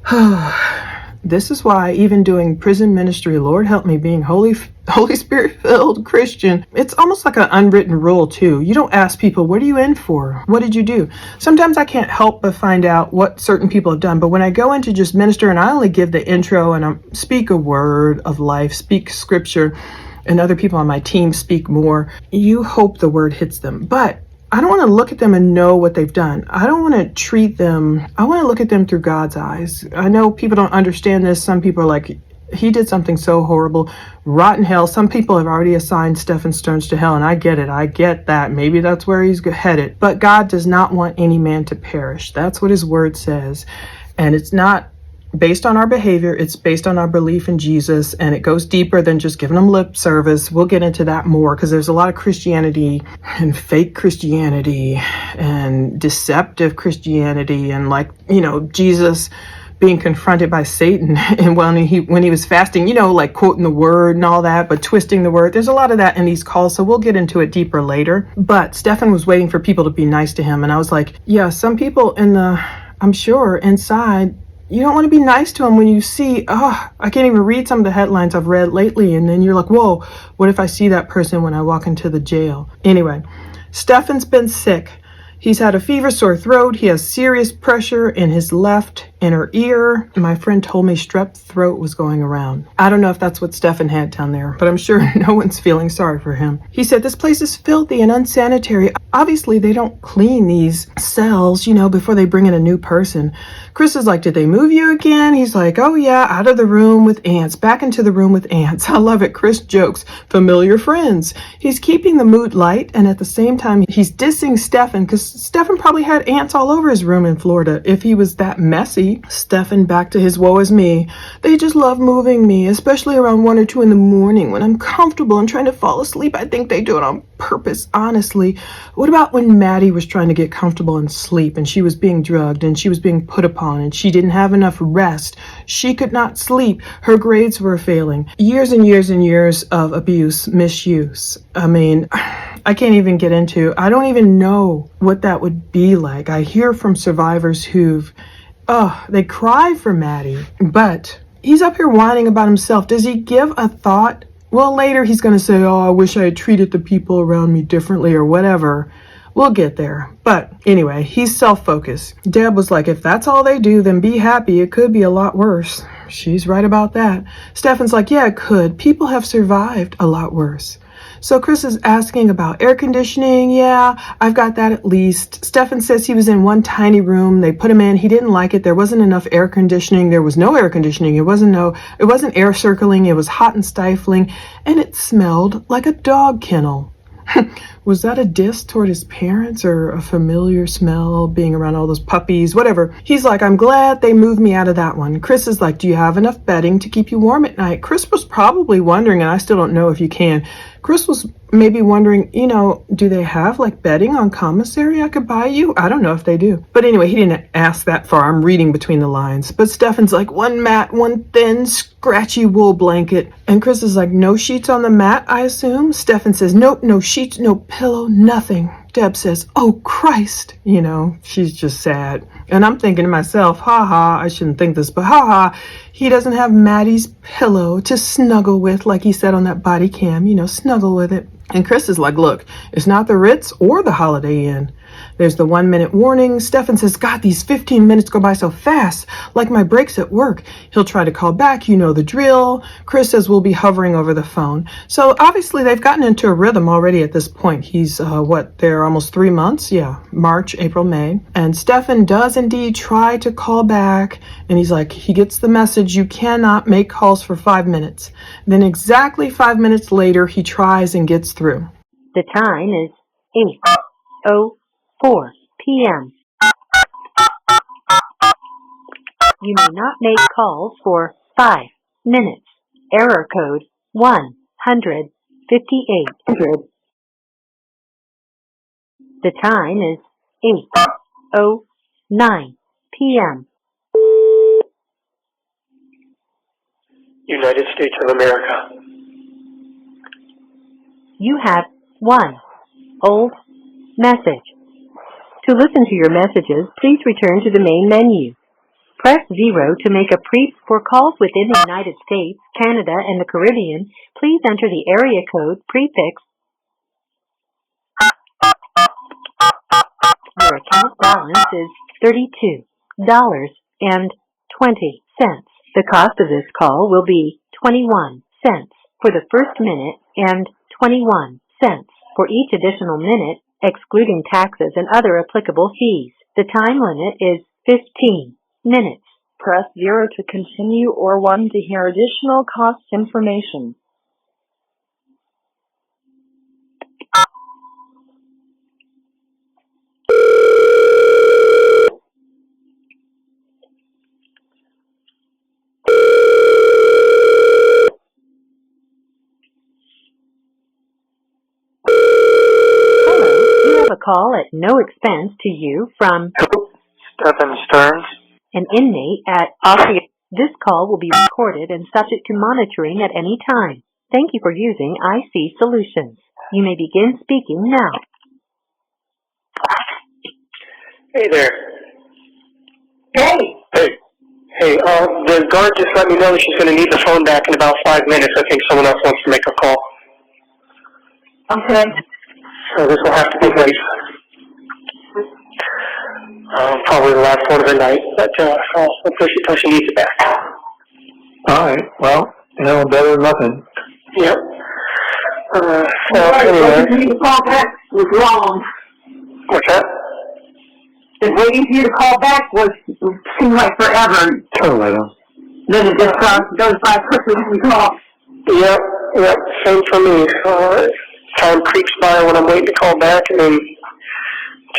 This is why even doing prison ministry, Lord help me, being Holy Spirit filled Christian, it's almost like an unwritten rule too. You don't ask people, what are you in for? What did you do? Sometimes I can't help but find out what certain people have done, but when I go in to just minister and I only give the intro and I speak a word of life, speak scripture, and other people on my team speak more, you hope the word hits them. But I don't want to look at them and know what they've done. I don't want to treat them, I want to look at them through God's eyes. I know people don't understand this. Some people are like, he did something so horrible, rotten hell. Some people have already assigned Stephan Sterns to hell, and I get it. I get that. Maybe that's where he's headed. But God does not want any man to perish. That's what his word says. And it's not based on our behavior, it's based on our belief in Jesus, and it goes deeper than just giving them lip service. We'll get into that more because there's a lot of Christianity and fake Christianity and deceptive Christianity, and like, Jesus being confronted by Satan and when he was fasting, like quoting the word and all that, but twisting the word. There's a lot of that in these calls, so we'll get into it deeper later. But Stephan was waiting for people to be nice to him, and I was like, yeah, some people I'm sure inside, you don't want to be nice to them when you see, I can't even read some of the headlines I've read lately. And then you're like, whoa, what if I see that person when I walk into the jail? Anyway, Stephan's been sick. He's had a fever, sore throat. He has serious pressure in his left inner ear. My friend told me strep throat was going around. I don't know if that's what Stephan had down there, but I'm sure no one's feeling sorry for him. He said this place is filthy and unsanitary. Obviously, they don't clean these cells, before they bring in a new person. Chris is like, did they move you again? He's like, oh yeah, out of the room with ants, back into the room with ants. I love it. Chris jokes, familiar friends. He's keeping the mood light, and at the same time, he's dissing Stephan, because Stephan probably had ants all over his room in Florida if he was that messy. Stephan back to his woe is me. They just love moving me, especially around 1 or 2 in the morning when I'm comfortable and trying to fall asleep. I think they do it on purpose, honestly. What about when Maddie was trying to get comfortable and sleep, and she was being drugged and she was being put upon and she didn't have enough rest? She could not sleep. Her grades were failing. Years and years and years of abuse, misuse. I mean, I can't even get into, I don't even know what that would be like. I hear from survivors they cry for Maddie, but he's up here whining about himself. Does he give a thought? Well, later he's going to say, I wish I had treated the people around me differently or whatever. We'll get there. But anyway, he's self-focused. Deb was like, if that's all they do, then be happy. It could be a lot worse. She's right about that. Stephan's like, yeah, it could. People have survived a lot worse. So Chris is asking about air conditioning. Yeah, I've got that at least. Stephan says he was in one tiny room. They put him in. He didn't like it. There wasn't enough air conditioning. There was no air conditioning. It wasn't air circling. It was hot and stifling, and it smelled like a dog kennel. Was that a diss toward his parents or a familiar smell being around all those puppies? Whatever. He's like, I'm glad they moved me out of that one. Chris is like, do you have enough bedding to keep you warm at night? Chris was probably wondering, and I still don't know if you can. Chris was maybe wondering, do they have like bedding on commissary I could buy you? I don't know if they do. But anyway, he didn't ask that far. I'm reading between the lines. But Stephan's like, one mat, one thin, scratchy wool blanket. And Chris is like, no sheets on the mat, I assume? Stephan says, nope, no sheets, no pillow, nothing. Deb says, oh, Christ. She's just sad. And I'm thinking to myself, I shouldn't think this, but he doesn't have Maddie's pillow to snuggle with, like he said on that body cam, snuggle with it. And Chris is like, look, it's not the Ritz or the Holiday Inn. There's the 1-minute warning. Stephan says, God, these 15 minutes go by so fast, like my breaks at work. He'll try to call back, the drill. Chris says we'll be hovering over the phone. So obviously they've gotten into a rhythm already at this point. He's, they're almost 3 months? Yeah, March, April, May. And Stephan does indeed try to call back. And he's like, he gets the message, you cannot make calls for 5 minutes. Then exactly 5 minutes later, he tries and gets through. The time is 8:04 p.m. You may not make calls for 5 minutes. Error code 158. The time is 8:09 p.m. United States of America. You have one old message. To listen to your messages, please return to the main menu. Press 0 to make a for calls within the United States, Canada, and the Caribbean. Please enter the area code prefix. Your account balance is $32.20. The cost of this call will be 21 cents for the first minute and 21 cents for each additional minute, excluding taxes and other applicable fees. The time limit is 15 minutes. Press 0 to continue or 1 to hear additional cost information. Hello, you have a call at no expense to you from Stephan Sterns. an inmate at Austria. This call will be recorded and subject to monitoring at any time. Thank you for using IC Solutions. You may begin speaking now. Hey there. Hey, Hey, the guard just let me know that she's going to need the phone back in about 5 minutes. I think someone else wants to make a call. okay. So this will have to be brief. Probably the last one of the night, but I'll push it till she needs it back. All right. Well, better than nothing. Yep. So Waiting anyway, for you to call back was wrong. what's that? And waiting for you to call back seemed like forever. Turn the light on. Then it just goes by quickly when you call. Yep, same for me. Time creeps by when I'm waiting to call back, and then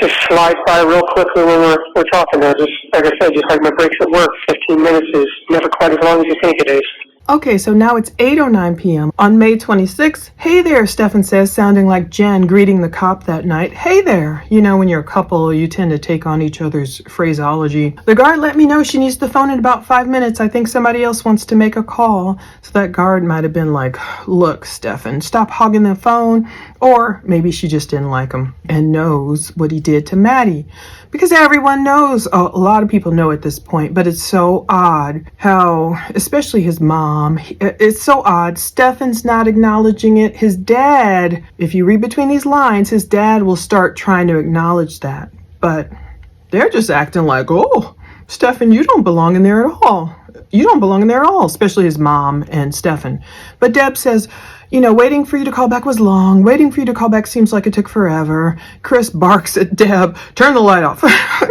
just slides by real quickly when we're talking there. Just like I said, just like my breaks at work, 15 minutes is never quite as long as you think it is. Okay, so now it's 8:09 p.m. on May 26th. Hey there, Stephan says, sounding like Jen greeting the cop that night. Hey there. You know, when you're a couple, you tend to take on each other's phraseology. The guard let me know she needs the phone in about 5 minutes. I think somebody else wants to make a call. So that guard might have been like, look, Stephan, stop hogging the phone. Or maybe she just didn't like him and knows what he did to Maddie. Because everyone knows, a lot of people know at this point, but it's so odd how, especially his mom, it's so odd. Stephan's not acknowledging it. His dad, if you read between these lines, his dad will start trying to acknowledge that. But they're just acting like, oh, Stephan, you don't belong in there at all. You don't belong in there at all, especially his mom and Stephan. But Deb says, waiting for you to call back was long. Waiting for you to call back seems like it took forever. Chris barks at Deb, turn the light off.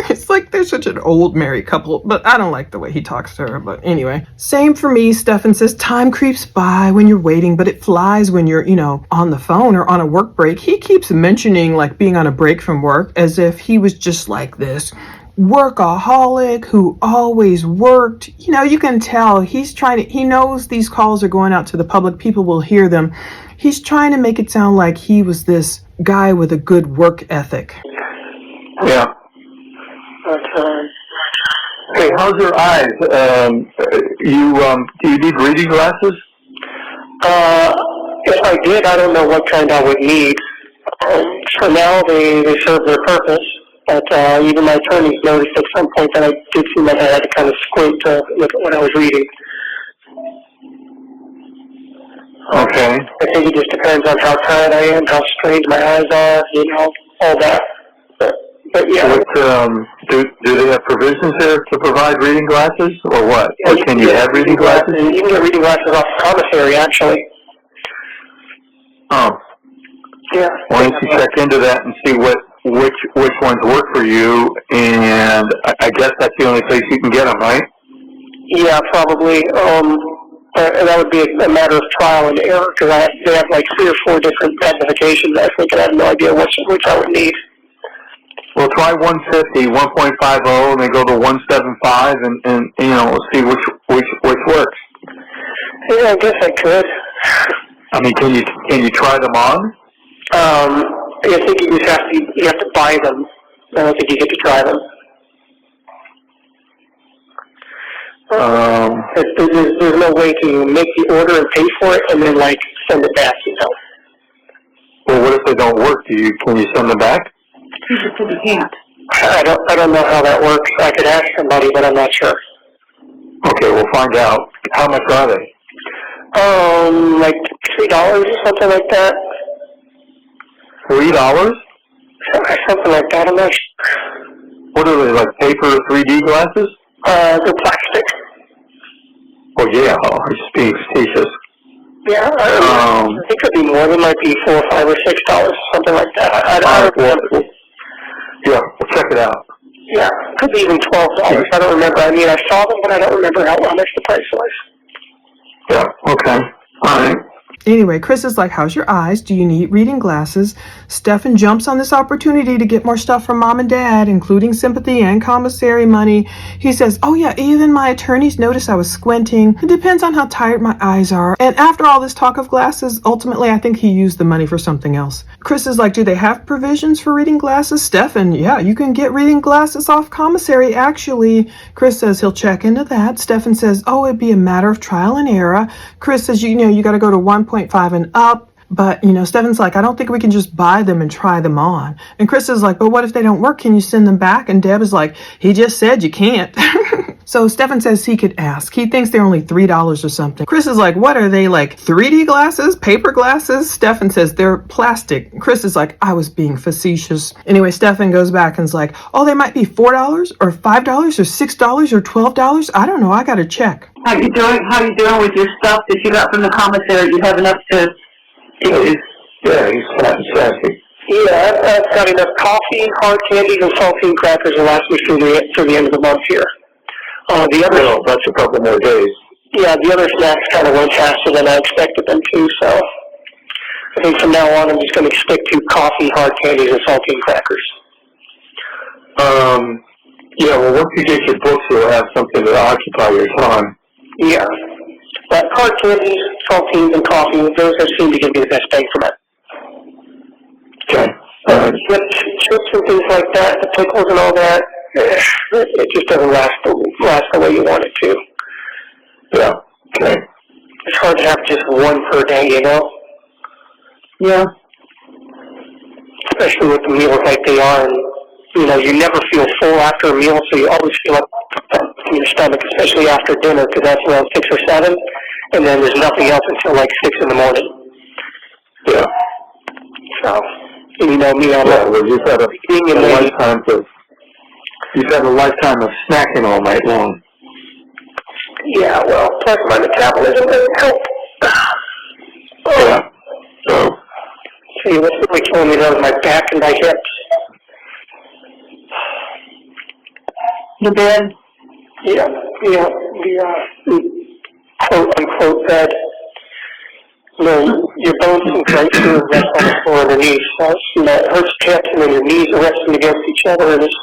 It's like they're such an old married couple, but I don't like the way he talks to her. But anyway, same for me. Stephan says, time creeps by when you're waiting, but it flies when you're, on the phone or on a work break. He keeps mentioning like being on a break from work as if he was just like this workaholic who always worked. You can tell he knows these calls are going out to the public. People will hear them. He's trying to make it sound like he was this guy with a good work ethic. Yeah. Hey, how's your eyes? Do you need reading glasses? If I did, I don't know what kind I would need. For now, they serve their purpose. But even my attorneys noticed at some point that I did see my head. I had to kind of squint to look at what I was reading. Okay. I think it just depends on how tired I am, how strained my eyes are, all that. But yeah. Do they have provisions there to provide reading glasses, or what? Yeah, or can you have reading glasses? You can get reading glasses off the commissary, actually. Oh. Yeah. Why don't you check into that and see which ones work for you, and I guess that's the only place you can get them, right? Yeah, probably. And that would be a matter of trial and error, because they have like 3 or 4 different magnifications, I think, and I have no idea which I would need. Well, try 150, 1.50, and then go to 175, and see which works. Yeah, I guess I could. I mean, can you try them on? I think you have to buy them. I don't think you get to try them. There's no way to make the order and pay for it and then send it back. Well, what if they don't work? Can you send them back? You just said you can't. I don't know how that works. I could ask somebody, but I'm not sure. Okay, we'll find out. How much are they? Like $3 or something like that. $3? Something like that. I'm not sure. What are they, like paper 3D glasses? They're plastic. Oh yeah, I'm just being facetious. Yeah, I think it could be more. It might be $4 or $5 or $6, something like that. I don't remember. Yeah, we'll check it out. Yeah, it could be even $12. I don't remember. I mean, I saw them, but I don't remember how much the price was. Yeah, okay. All right. Anyway, Chris is like, how's your eyes? Do you need reading glasses? Stephan jumps on this opportunity to get more stuff from mom and dad, including sympathy and commissary money. He says, oh yeah, even my attorneys noticed I was squinting. It depends on how tired my eyes are. And after all this talk of glasses, ultimately I think he used the money for something else. Chris is like, do they have provisions for reading glasses? Stephan, yeah, you can get reading glasses off commissary, actually. Chris says he'll check into that. Stephan says, oh, it'd be a matter of trial and error. Chris says, you got to go to 1.5 and up. But, Stephan's like, I don't think we can just buy them and try them on. And Chris is like, but what if they don't work? Can you send them back? And Deb is like, he just said you can't. So Stephan says he could ask. He thinks they're only $3 or something. Chris is like, what are they, like 3D glasses? Paper glasses? Stephan says they're plastic. Chris is like, I was being facetious. Anyway, Stephan goes back and is like, oh, they might be $4 or $5 or $6 or $12. I don't know. I got to check. How you doing with your stuff that you got from the commissary? You have enough to... He's fat and sassy. Yeah, I've got enough coffee, hard candies, and saltine crackers to last me through the end of the month here. That's a couple more days. Yeah, the other snacks kind of went faster than I expected them to, so I think from now on I'm just going to stick to coffee, hard candies, and saltine crackers. Well, once you get your books, you'll have something to occupy your time. Yeah. But hard candies, saltines, and coffee, those seem to give me the best bang for my. Okay. Chips and things like that, the pickles and all that, it just doesn't last the way you want it to. Yeah. Okay. It's hard to have just one per day, Yeah. Especially with the meals like they are, and you never feel full after a meal, so you always feel like in your stomach, especially after dinner, because that's around 6 or 7, and then there's nothing else until like 6 in the morning. Yeah. So, and me, I'm you've had a lifetime of snacking all night long. Yeah, well, plus my metabolism doesn't help. Yeah. So. See, what's really killing me though is my back and my hips. The bed? Yeah, the quote-unquote bed. Your bones can right through and rest on the floor underneath. So, it hurts your hips, and then your knees are resting against each other, and it's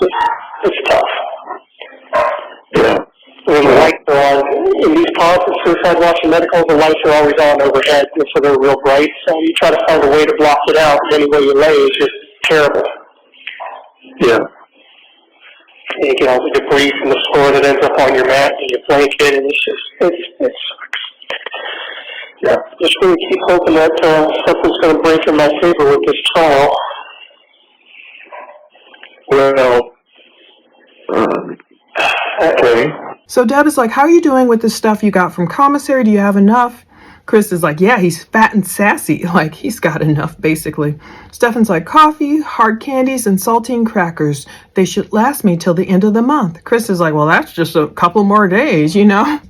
tough. Yeah. When the lights are on, in these pods of suicide watch and medicals, the lights are always on overhead, so they're real bright. So you try to find a way to block it out, and any way you lay is just terrible. Yeah. And you get all the debris from the floor that ends up on your mat and your blanket, and it sucks. Yeah, just really keep hoping that something's going to break in my favor with this trial. Well, okay. So Deb is like, how are you doing with the stuff you got from commissary? Do you have enough? Chris is like, yeah, he's fat and sassy. Like, he's got enough, basically. Stephan's like, coffee, hard candies, and saltine crackers. They should last me till the end of the month. Chris is like, well, that's just a couple more days,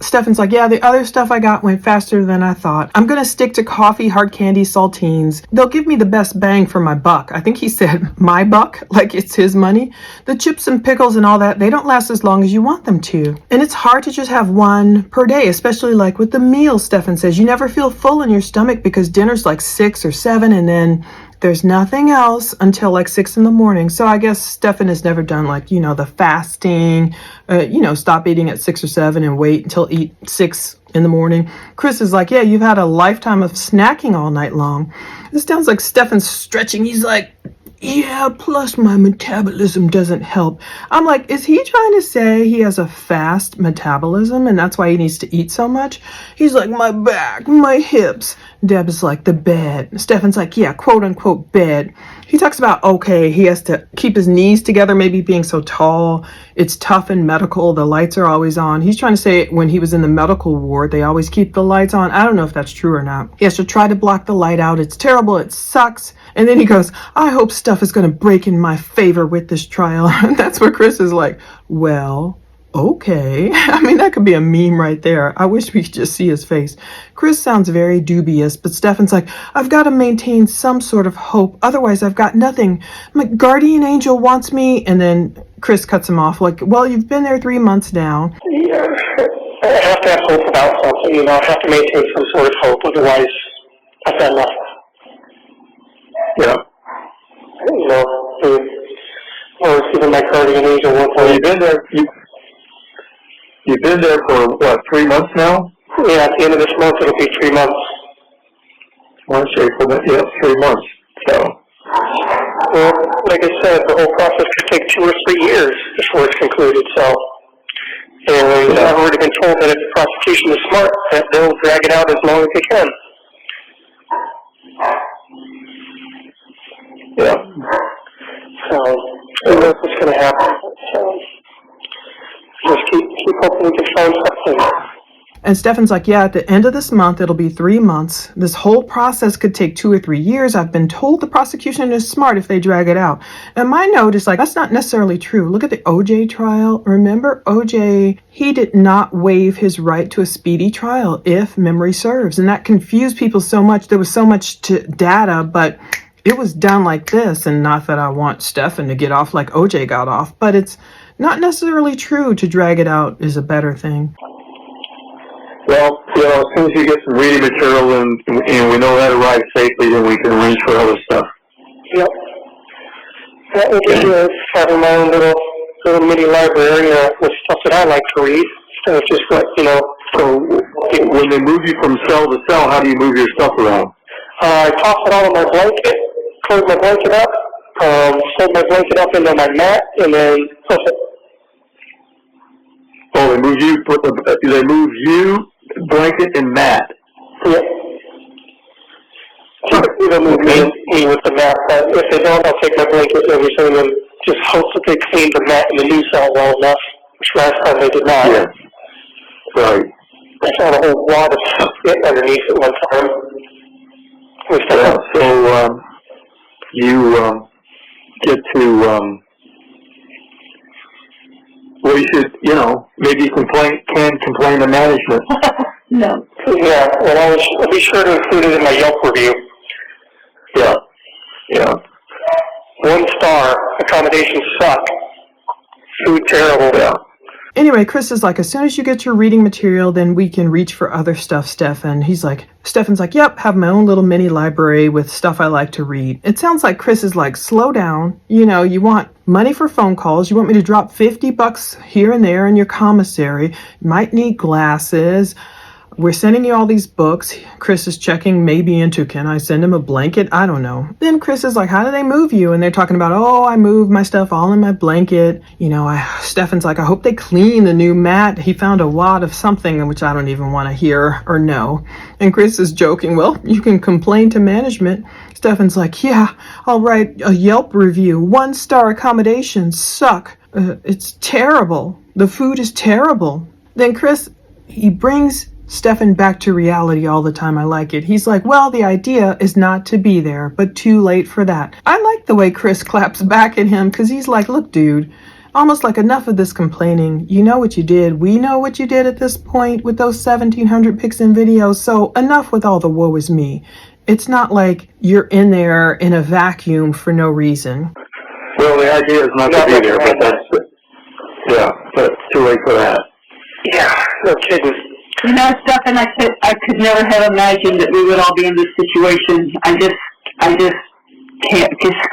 Stephan's like, yeah, the other stuff I got went faster than I thought. I'm going to stick to coffee, hard candy, saltines. They'll give me the best bang for my buck. I think he said my buck, like it's his money. The chips and pickles and all that, they don't last as long as you want them to. And it's hard to just have one per day, especially like with the meals, Stephan says. You never never feel full in your stomach because dinner's like 6 or 7, and then there's nothing else until like 6 in the morning. So I guess Stephan has never done like, the fasting, stop eating at 6 or 7 and wait until eat 6 in the morning. Chris is like, yeah, you've had a lifetime of snacking all night long. This sounds like Stephan's stretching. He's like, yeah, plus my metabolism doesn't help. I'm like, is he trying to say he has a fast metabolism and that's why he needs to eat so much? He's like, my back, my hips. Deb is like, the bed. Stephan's like, yeah, quote unquote bed. He talks about, okay, he has to keep his knees together, maybe being so tall. It's tough in medical. The lights are always on. He's trying to say when he was in the medical ward, they always keep the lights on. I don't know if that's true or not. He has to try to block the light out. It's terrible. It sucks. And then he goes, I hope stuff is going to break in my favor with this trial. And that's where Chris is like, well, okay. I mean, that could be a meme right there. I wish we could just see his face. Chris sounds very dubious, but Stephan's like, I've got to maintain some sort of hope. Otherwise, I've got nothing. My guardian angel wants me. And then Chris cuts him off like, well, you've been there 3 months now. Yeah, I have to have hope about something. I have to maintain some sort of hope. Otherwise, I've got nothing. Yeah. Or even my guardian angel once. Well, you've been there. You've been there for what, 3 months now? Yeah, at the end of this month it'll be 3 months. March, April, yeah, 3 months. So. Well, like I said, the whole process could take 2 or 3 years before it's concluded. So, and I've already been told that if the prosecution is smart, that they'll drag it out as long as they can. Yeah. So, who knows what's going to happen? So, just keep hoping we can find something. And Stephan's like, yeah, at the end of this month, it'll be 3 months. This whole process could take 2 or 3 years. I've been told the prosecution is smart if they drag it out. And my note is like, that's not necessarily true. Look at the OJ trial. Remember OJ, he did not waive his right to a speedy trial if memory serves. And that confused people so much. There was so much data, but it was done like this. And not that I want Stephan to get off like OJ got off, but it's not necessarily true. To drag it out is a better thing. Well, as soon as you get some reading material and we know that arrives safely, then we can arrange for other stuff. Yep. That would be good, having my own little mini library with stuff that I like to read. So it's just what, So when they move you from cell to cell, how do you move your stuff around? I toss it all in my blanket, close my blanket up, fold my blanket up into my mat, and then push it. Oh, they move you, blanket, and mat. Yep. Typically they'll move me with the mat, but if they don't, I'll take my blanket and everything and just hope that they clean the mat in the new cell well enough, which last time they did not. Yeah. Right. I found a whole wad of shit underneath at one time. Yeah, so you get to, well, you should, maybe you can complain to management. No. Yeah, well, I'll be sure to include it in my Yelp review. Yeah. Yeah. 1 star, accommodations suck. Food terrible. Yeah. Anyway, Chris is like, as soon as you get your reading material, then we can reach for other stuff, Stephan. Stephan's like, yep, have my own little mini library with stuff I like to read. It sounds like Chris is like, slow down. You want money for phone calls. You want me to drop $50 here and there in your commissary. You might need glasses. We're sending you all these books. Chris is checking maybe into, can I send him a blanket? I don't know. Then Chris is like, how do they move you? And they're talking about, oh, I moved my stuff all in my blanket. Stephan's like, I hope they clean the new mat. He found a wad of something, which I don't even want to hear or know. And Chris is joking, well, you can complain to management. Stephan's like, yeah, I'll write a Yelp review. 1 star accommodations suck. It's terrible. The food is terrible. Then Chris, he brings Stephan back to reality all the time. I like it. He's like, well, the idea is not to be there, but too late for that. I like the way Chris claps back at him because he's like, look, dude, almost like enough of this complaining. You know what you did. We know what you did at this point with those 1,700 pics and videos. So enough with all the woe is me. It's not like you're in there in a vacuum for no reason. Well, the idea is not to be there, but but it's too late for that. Yeah, no kidding. You know, Stephan, I could never have imagined that we would all be in this situation. I just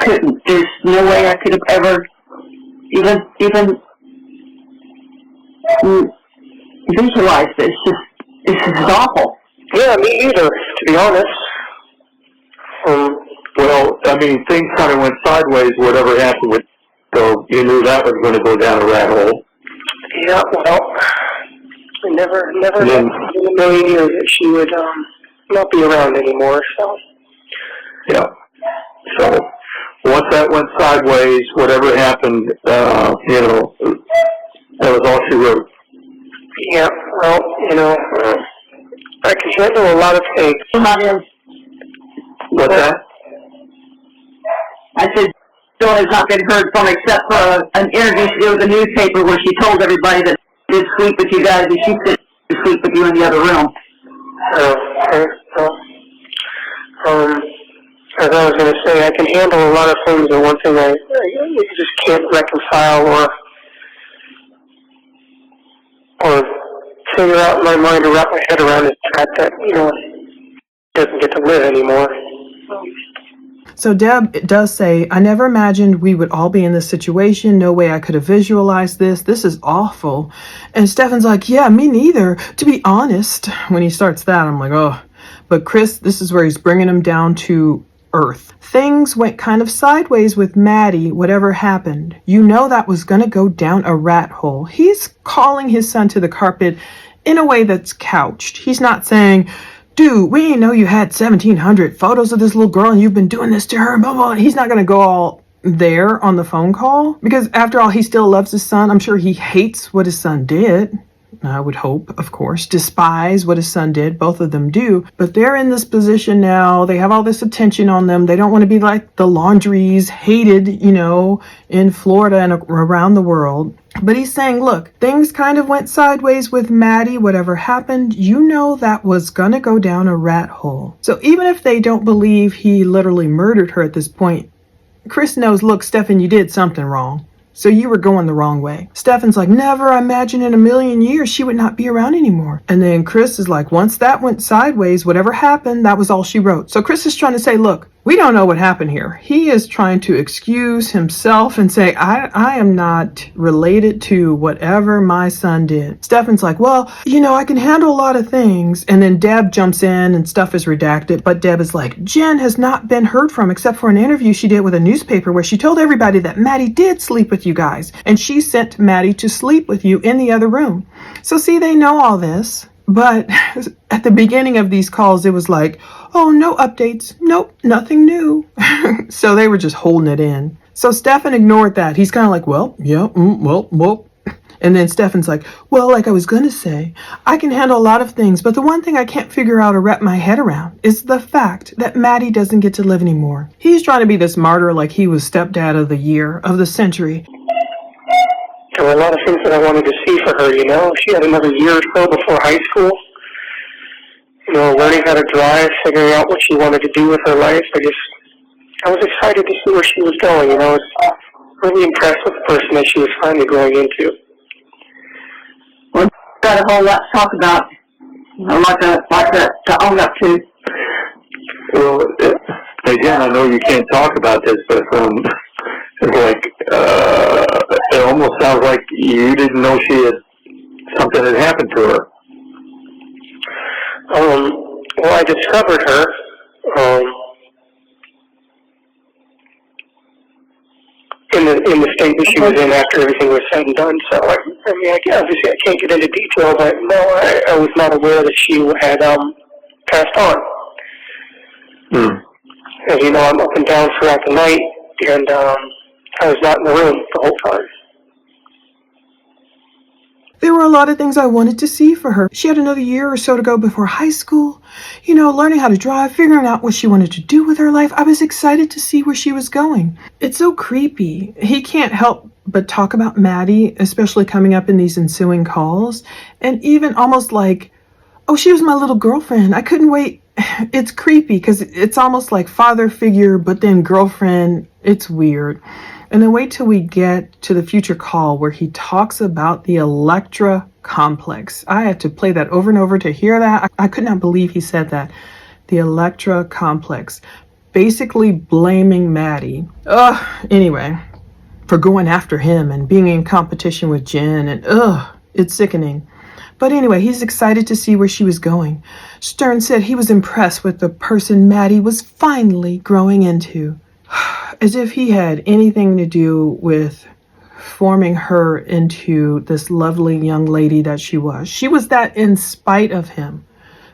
couldn't. There's no way I could have ever even visualized this. It's just awful. Yeah, me either, to be honest. Well, I mean, things kind of went sideways, whatever happened with, so you knew that was going to go down a rat hole. Yeah, well, I never in a million years that she would not be around anymore, so. Yeah. So, once that went sideways, whatever happened, that was all she wrote. Yeah, well, I can handle a lot of things. What's that? I said, Jill has not been heard from except for an interview she did with the newspaper where she told everybody that she did sleep with you guys and she did sleep with you in the other room. As I was going to say, I can handle a lot of things, but one thing I just can't reconcile or figure out in my mind or wrap my head around is the fact that, doesn't get to live anymore. So Deb does say, I never imagined we would all be in this situation. No way I could have visualized this. This is awful. And Stephan's like, yeah, me neither. To be honest, when he starts that, I'm like, oh. But Chris, this is where he's bringing him down to earth. Things went kind of sideways with Maddie, whatever happened. You know that was going to go down a rat hole. He's calling his son to the carpet in a way that's couched. He's not saying, dude, we didn't know you had 1,700 photos of this little girl and you've been doing this to her, blah, blah. He's not going to go all there on the phone call because after all, he still loves his son. I'm sure he hates what his son did. I would hope, of course, despise what his son did. Both of them do. But they're in this position now. They have all this attention on them. They don't want to be like the Laundries, hated, in Florida and around the world. But he's saying, look, things kind of went sideways with Maddie. Whatever happened, that was going to go down a rat hole. So even if they don't believe he literally murdered her at this point, Chris knows, look, Stephan, you did something wrong. So you were going the wrong way. Stephan's like, never, I imagine in a million years she would not be around anymore. And then Chris is like, once that went sideways, whatever happened, that was all she wrote. So Chris is trying to say, look, we don't know what happened here. He is trying to excuse himself and say, I am not related to whatever my son did. Stephan's like, well, I can handle a lot of things. And then Deb jumps in and stuff is redacted. But Deb is like, Jen has not been heard from except for an interview she did with a newspaper where she told everybody that Maddie did sleep with you guys. And she sent Maddie to sleep with you in the other room. So see, they know all this. But at the beginning of these calls, it was like, oh, no updates. Nope, nothing new. So they were just holding it in. So Stephan ignored that. He's kind of like, well, yeah, well. And then Stephan's like, well, like I was going to say, I can handle a lot of things. But the one thing I can't figure out or wrap my head around is the fact that Maddie doesn't get to live anymore. He's trying to be this martyr like he was stepdad of the year, of the century. There were a lot of things that I wanted to see for her, She had another year or so before high school. Learning how to drive, figuring out what she wanted to do with her life. I was excited to see where she was going, I was really impressed with the person that she was finally growing into. Well, we've got a whole lot to talk about. A lot to own up to. Well, again, I know you can't talk about this, but it's like, it almost sounds like you didn't know something had happened to her. Well, I discovered her, in the state that she was in after everything was said and done. So, obviously I can't get into detail, but no, I was not aware that she had, passed on. As you know, I'm up and down throughout the night, and, I was not in the room the whole time. There were a lot of things I wanted to see for her. She had another year or so to go before high school. Learning how to drive, figuring out what she wanted to do with her life. I was excited to see where she was going. It's so creepy. He can't help but talk about Maddie, especially coming up in these ensuing calls. And even almost like, oh, she was my little girlfriend. I couldn't wait. It's creepy because it's almost like father figure, but then girlfriend. It's weird. And then wait till we get to the future call where he talks about the Electra complex. I had to play that over and over to hear that. I could not believe he said that. The Electra complex. Basically blaming Maddie. Anyway, for going after him and being in competition with Jen, and it's sickening. But anyway, he's excited to see where she was going. Sterns said he was impressed with the person Maddie was finally growing into. As if he had anything to do with forming her into this lovely young lady that she was. She was that in spite of him.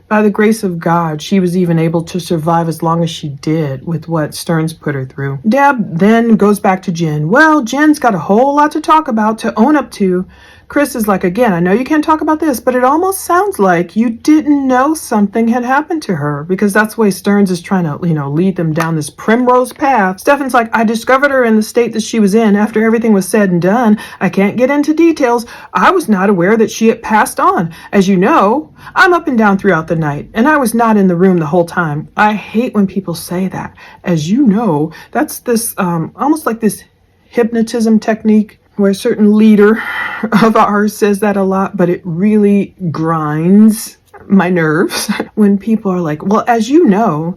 By the grace of God, she was even able to survive as long as she did with what Sterns put her through. Deb then goes back to Jen. Well, Jen's got a whole lot to talk about, to own up to. Chris is like, again, I know you can't talk about this, but it almost sounds like you didn't know something had happened to her, because that's the way Sterns is trying to, lead them down this primrose path. Stephan's like, I discovered her in the state that she was in after everything was said and done. I can't get into details. I was not aware that she had passed on. As you know, I'm up and down throughout the night, and I was not in the room the whole time. I hate when people say that. As you know, that's this, almost like this hypnotism technique where a certain leader of ours says that a lot, but it really grinds my nerves when people are like, well, as you know,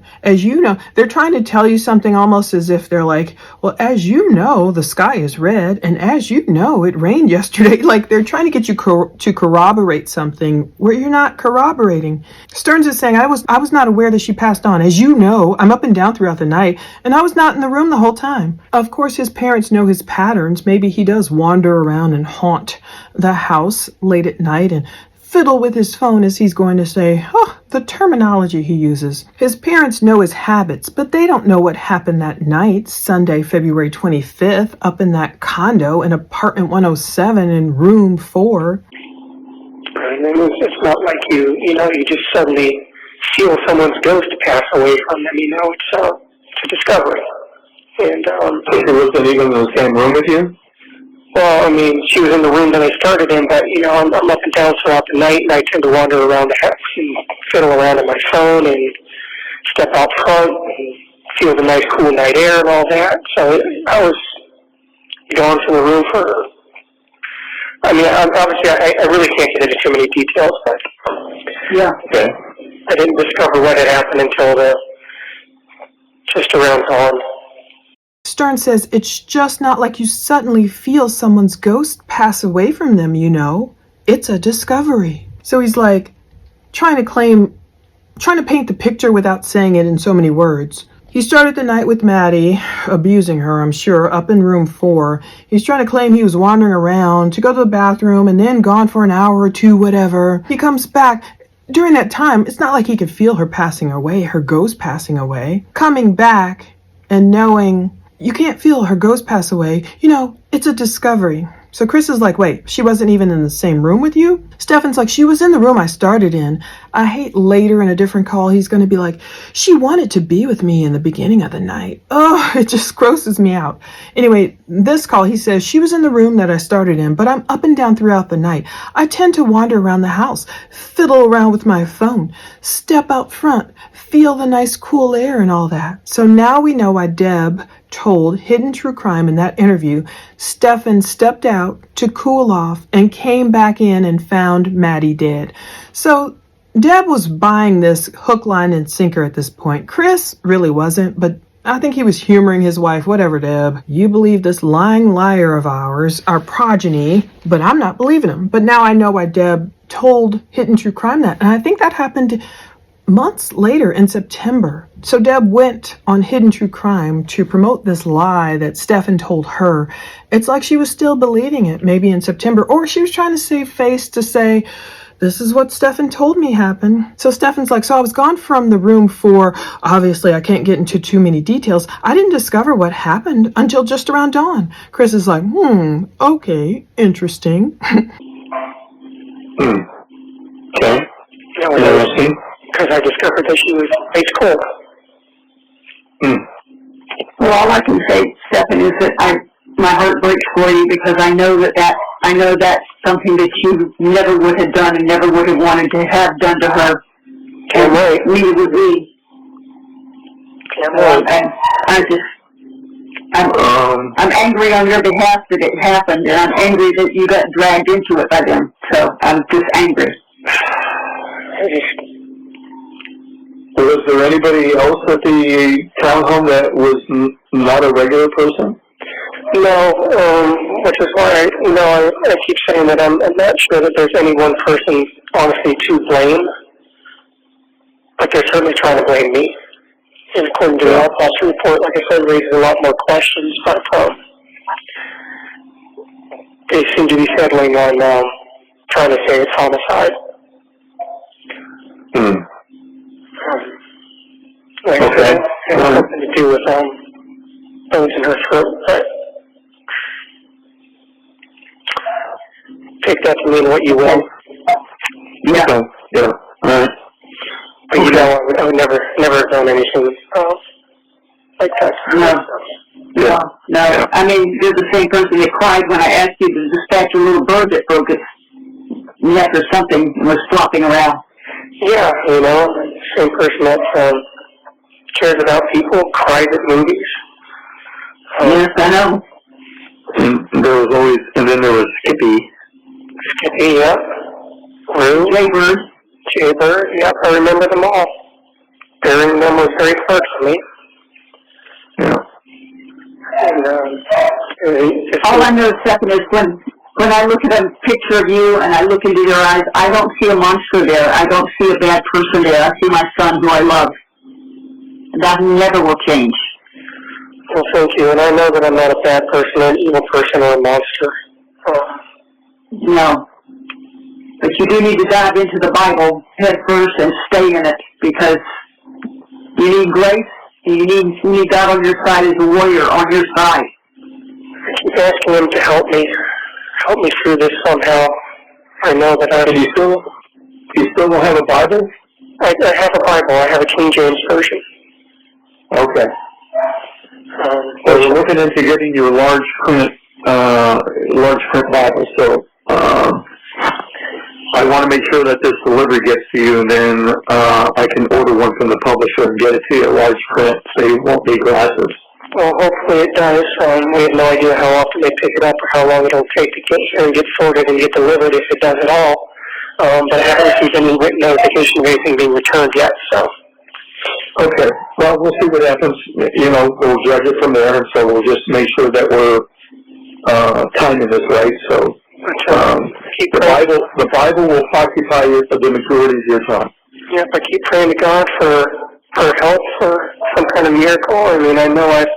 they're trying to tell you something almost as if they're like, well, as you know, the sky is red, and as you know, it rained yesterday. Like they're trying to get you to corroborate something where you're not corroborating. Sterns is saying, I was not aware that she passed on. As you know, I'm up and down throughout the night, and I was not in the room the whole time. Of course, his parents know his patterns. Maybe he does wander around and haunt the house late at night and fiddle with his phone, as he's going to say. The terminology he uses. His parents know his habits, but they don't know what happened that night, Sunday, February 25th, up in that condo in apartment 107 in room 4. It's not like you just suddenly feel someone's ghost pass away from them. It's a discovery. And so she wasn't even in the same room with you? Well, she was in the room that I started in, but, I'm up and down throughout the night, and I tend to wander around the house and fiddle around on my phone and step out front and feel the nice, cool night air and all that. So I was gone from the room for, obviously I really can't get into too many details, but Yeah. Okay. I didn't discover what had happened until just around dawn. Sterns says it's just not like you suddenly feel someone's ghost pass away from them, It's a discovery. So he's like trying to paint the picture without saying it in so many words. He started the night with Maddie, abusing her, I'm sure, up in room 4. He's trying to claim he was wandering around to go to the bathroom and then gone for an hour or two, whatever. He comes back. During that time, it's not like he could feel her passing away, her ghost passing away. Coming back and knowing you can't feel her ghost pass away, it's a discovery. So Chris is like, wait, she wasn't even in the same room with you? Stephan's like, she was in the room I started in. I hate later in a different call, he's going to be like, she wanted to be with me in the beginning of the night. It just grosses me out. Anyway, this call, he says, she was in the room that I started in, but I'm up and down throughout the night. I tend to wander around the house, fiddle around with my phone, step out front, feel the nice cool air and all that. So now we know why Deb told Hidden True Crime in that interview, Stephan stepped out to cool off and came back in and found Maddie dead. So Deb was buying this hook, line, and sinker at this point. Chris really wasn't, but I think he was humoring his wife. Whatever, Deb. You believe this lying liar of ours, our progeny, but I'm not believing him. But now I know why Deb told Hidden True Crime that. And I think that happened months later in September. So Deb went on Hidden True Crime to promote this lie that Stephan told her. It's like she was still believing it, maybe in September, or she was trying to save face to say, this is what Stephan told me happened. So Stephan's like, so I was gone from the room for, obviously I can't get into too many details. I didn't discover what happened until just around dawn. Chris is like, okay, interesting. Okay. Interesting. Because I discovered that she was ice cold. Well, all I can say, Stephan, is that my heart breaks for you, because I know that's something that you never would have done and never would have wanted to have done to her. Can't wait. Neither would we. Can't wait. I'm angry on your behalf that it happened, and I'm angry that you got dragged into it by them. So I'm just angry. Was there anybody else at the townhome that was not a regular person? No, which is why I keep saying that I'm not sure that there's any one person honestly to blame, but they're certainly trying to blame me. And according to the autopsy report, like I said, raises a lot more questions, but they seem to be settling on trying to say it's homicide. Like I said, it has nothing to do with bones in her throat, but take that to mean what you will. Yeah. Yeah. All right. But you know, I would never have done anything like that. No. I mean, you're the same person that cried when I asked you to dispatch a little bird that broke its neck or something and was flopping around. Yeah, same person that cares about people, cries at movies. Yes, I know. And then there was Skippy. Skippy, yep. Rue. Jaybird, yep, I remember them all. Burying them was very hard for me. Yeah. And, all I know, Stephan, is when I look at a picture of you and I look into your eyes, I don't see a monster there. I don't see a bad person there. I see my son who I love. And that never will change. Well, thank you. And I know that I'm not a bad person, an evil person, or a monster. No. But you do need to dive into the Bible head first and stay in it, because you need grace, and you need God on your side as a warrior on your side. I keep asking him to help me through this somehow. I know that you still don't have a Bible? I have a Bible. I have a King James Version. Okay. Well, we're looking into getting you a large print Bible, so I want to make sure that this delivery gets to you, and then I can order one from the publisher and get it to you, a large print, so you won't need glasses. Well, hopefully it does. We have no idea how often they pick it up or how long it'll take to get here and get sorted and get delivered, if it does at all. But I haven't received any written notification of anything being returned yet, so. Okay. Well, we'll see what happens. We'll judge it from there, and so we'll just make sure that we're timing this right. So the Bible will occupy you for the majority of your time. Yep, I keep praying to God for help, for some kind of miracle. I mean, I know I've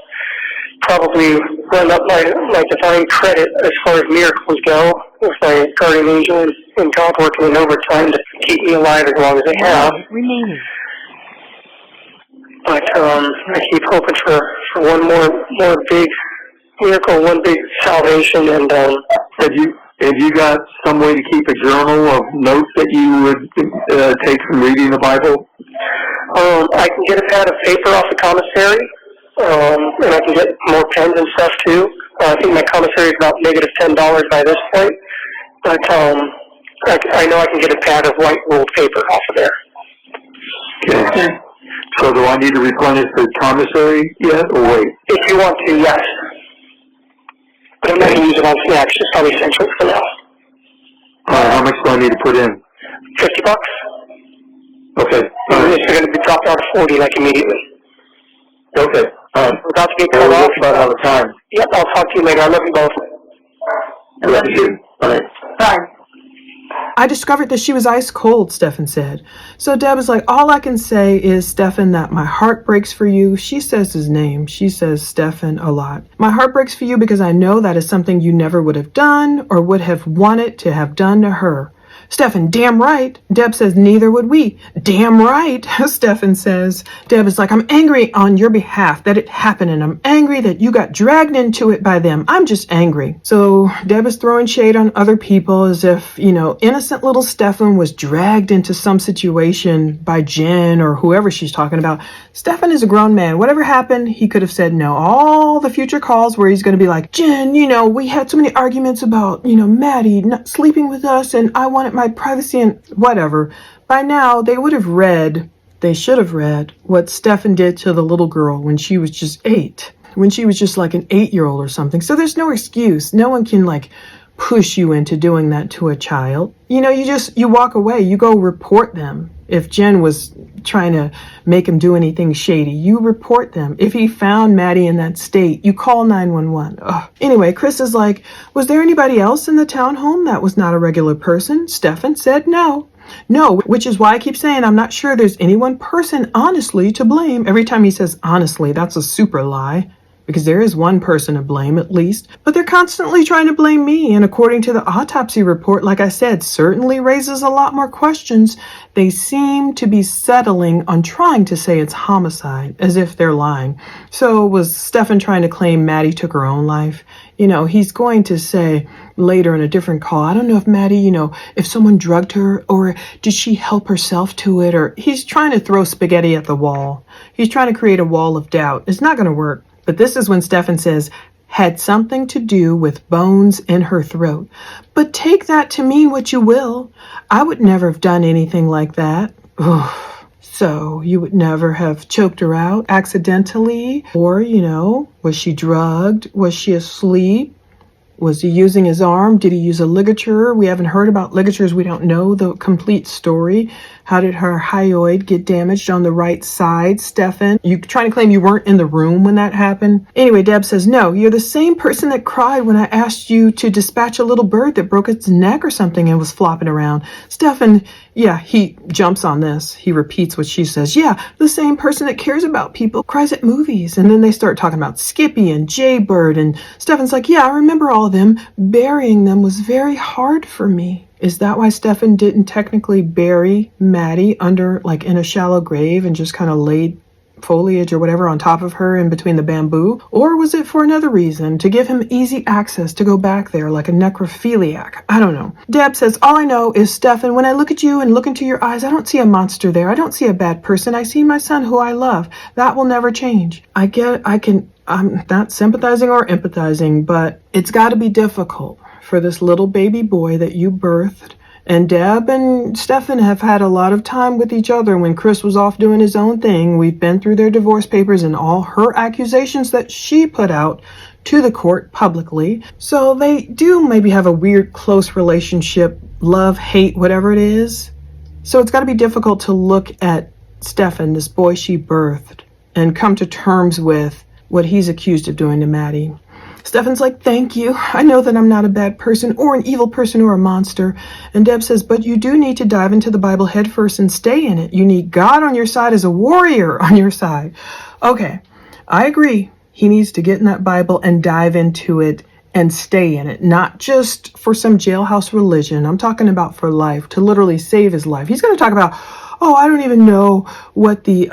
probably run up my divine credit as far as miracles go, with my guardian angel and God working in overtime to keep me alive as long as they have. Remaining. But I keep hoping for one more big miracle, one big salvation. And have you got some way to keep a journal of notes that you would take from reading the Bible? I can get a pad of paper off the commissary, and I can get more pens and stuff too. I think my commissary is about negative $10 by this point, but I know I can get a pad of white ruled paper off of there. Okay. So do I need to replenish the commissary yet, or wait? If you want to, yes. But I'm not going to use it on snacks, just on essentials for now. How much do I need to put in? $50. Okay. It's going to be dropped out of 40 like immediately. Okay. We're about to get cut off. About out of time. Yep, I'll talk to you later. I love you both. I love you. All right. Bye. I discovered that she was ice cold, Stephan said. So Deb is like, all I can say is, Stephan, that my heart breaks for you. She says his name. She says Stephan a lot. My heart breaks for you because I know that is something you never would have done or would have wanted to have done to her. Stephan, damn right. Deb says, neither would we. Damn right, Stephan says. Deb is like, I'm angry on your behalf that it happened, and I'm angry that you got dragged into it by them. I'm just angry. So Deb is throwing shade on other people as if, innocent little Stephan was dragged into some situation by Jen or whoever she's talking about. Stephan is a grown man. Whatever happened, he could have said no. All the future calls where he's going to be like, Jen, we had so many arguments about, Maddie not sleeping with us, and I wanted my privacy and whatever. By now, they should have read what Stephan did to the little girl when she was just 8, when she was just like an 8-year-old or something. So there's no excuse. No one can push you into doing that to a child. You know, you walk away, you go report them. If Jen was trying to make him do anything shady, you report them. If he found Maddie in that state, you call 911. Ugh. Anyway, Chris is like, was there anybody else in the townhome that was not a regular person? Stephan said no. No, which is why I keep saying I'm not sure there's any one person honestly to blame. Every time he says honestly, that's a super lie. Because there is one person to blame at least, but they're constantly trying to blame me. And according to the autopsy report, like I said, certainly raises a lot more questions. They seem to be settling on trying to say it's homicide, as if they're lying. So was Stephan trying to claim Maddie took her own life? You know, he's going to say later in a different call, I don't know if Maddie, you know, if someone drugged her or did she help herself to it, or he's trying to throw spaghetti at the wall. He's trying to create a wall of doubt. It's not going to work. But this is when Stephan says, had something to do with bones in her throat. But take that to mean what you will. I would never have done anything like that. Ugh. So you would never have choked her out accidentally? Or, you know, was she drugged? Was she asleep? Was he using his arm? Did he use a ligature? We haven't heard about ligatures. We don't know the complete story. How did her hyoid get damaged on the right side, Stephan? You trying to claim you weren't in the room when that happened? Anyway, Deb says, no, you're the same person that cried when I asked you to dispatch a little bird that broke its neck or something and was flopping around. Stephan, yeah, he jumps on this. He repeats what she says. Yeah, the same person that cares about people cries at movies. And then they start talking about Skippy and Jaybird. And Stephan's like, yeah, I remember all of them. Burying them was very hard for me. Is that why Stephan didn't technically bury Maddie under, like, in a shallow grave and just kind of laid foliage or whatever on top of her in between the bamboo? Or was it for another reason, to give him easy access to go back there like a necrophiliac? I don't know. Deb says, all I know is, Stephan, when I look at you and look into your eyes, I don't see a monster there. I don't see a bad person. I see my son who I love. That will never change. I'm not sympathizing or empathizing, but it's got to be difficult for this little baby boy that you birthed. And Deb and Stephan have had a lot of time with each other when Chris was off doing his own thing. We've been through their divorce papers and all her accusations that she put out to the court publicly. So they do maybe have a weird, close relationship, love, hate, whatever it is. So it's got to be difficult to look at Stephan, this boy she birthed, and come to terms with what he's accused of doing to Maddie. Stephan's like, thank you. I know that I'm not a bad person or an evil person or a monster. And Deb says, but you do need to dive into the Bible head first and stay in it. You need God on your side as a warrior on your side. Okay, I agree. He needs to get in that Bible and dive into it and stay in it. Not just for some jailhouse religion. I'm talking about for life, to literally save his life. He's going to talk about, oh, I don't even know what the,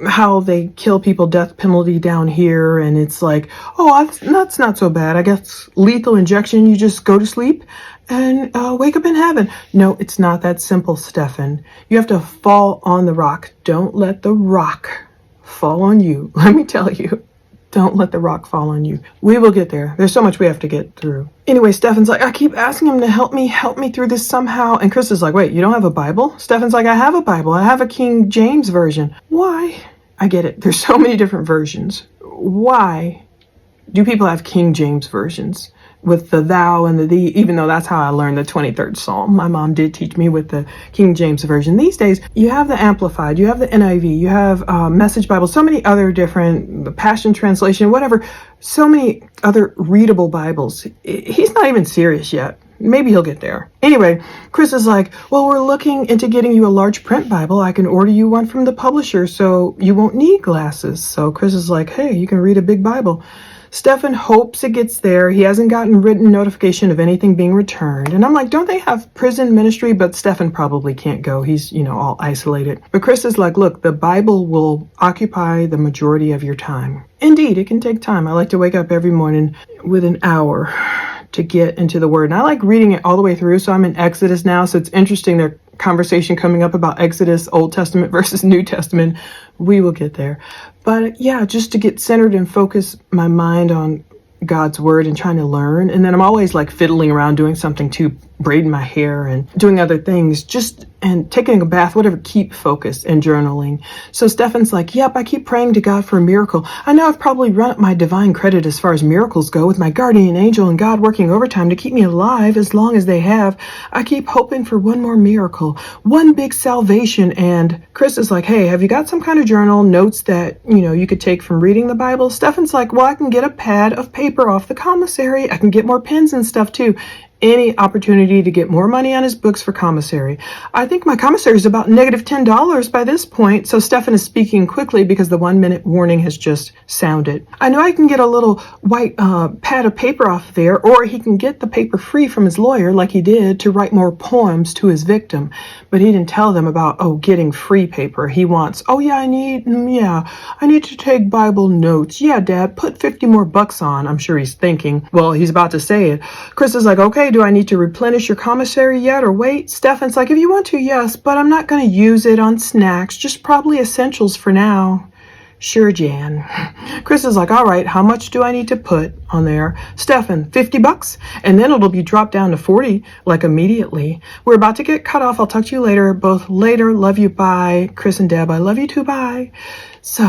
how they kill people, death penalty down here. And it's like, oh, that's not so bad. I guess lethal injection, you just go to sleep and wake up in heaven. No, it's not that simple, Stephan. You have to fall on the rock. Don't let the rock fall on you. Let me tell you. Don't let the rock fall on you. We will get there. There's so much we have to get through. Anyway, Stephan's like, I keep asking him to help me through this somehow. And Chris is like, wait, you don't have a Bible? Stephan's like, I have a Bible. I have a King James version. Why? I get it. There's so many different versions. Why do people have King James versions with the thou and the thee, even though that's how I learned the 23rd Psalm? My mom did teach me with the King James version. These days, you have the Amplified, you have the NIV, you have Message Bible, so many other different, the Passion Translation, whatever, so many other readable Bibles. He's not even serious yet. Maybe he'll get there. Anyway, Chris is like, well, we're looking into getting you a large print Bible. I can order you one from the publisher so you won't need glasses. So Chris is like, hey, you can read a big Bible. Stephan hopes it gets there. He hasn't gotten written notification of anything being returned. And I'm like, don't they have prison ministry? But Stephan probably can't go. He's, all isolated. But Chris is like, look, the Bible will occupy the majority of your time. Indeed, it can take time. I like to wake up every morning with an hour to get into the Word. And I like reading it all the way through. So I'm in Exodus now. So it's interesting. Their conversation coming up about Exodus, Old Testament versus New Testament. We will get there. But yeah, just to get centered and focus my mind on God's Word and trying to learn. And then I'm always like fiddling around doing something too, braiding my hair and doing other things, and taking a bath, whatever, keep focused and journaling. So Stephan's like, yep, I keep praying to God for a miracle. I know I've probably run up my divine credit as far as miracles go with my guardian angel and God working overtime to keep me alive as long as they have. I keep hoping for one more miracle, one big salvation. And Chris is like, hey, have you got some kind of journal, notes that, you could take from reading the Bible? Stephan's like, well, I can get a pad of paper off the commissary. I can get more pens and stuff too. Any opportunity to get more money on his books for commissary. I think my commissary is about negative $10 by this point, so Stephan is speaking quickly because the 1-minute warning has just sounded. I know I can get a little white pad of paper off there, or he can get the paper free from his lawyer like he did to write more poems to his victim. But he didn't tell them about, getting free paper. He wants, I need to take Bible notes. Yeah, Dad, put 50 more bucks on. I'm sure he's thinking. Well, he's about to say it. Chris is like, okay, do I need to replenish your commissary yet or wait? Stephan's like, if you want to, yes, but I'm not going to use it on snacks, just probably essentials for now. Sure, Jan. Chris is like, all right, how much do I need to put on there? Stephan, 50 bucks? And then it'll be dropped down to 40, like immediately. We're about to get cut off. I'll talk to you later. Both later. Love you. Bye. Chris and Deb, I love you too. Bye. So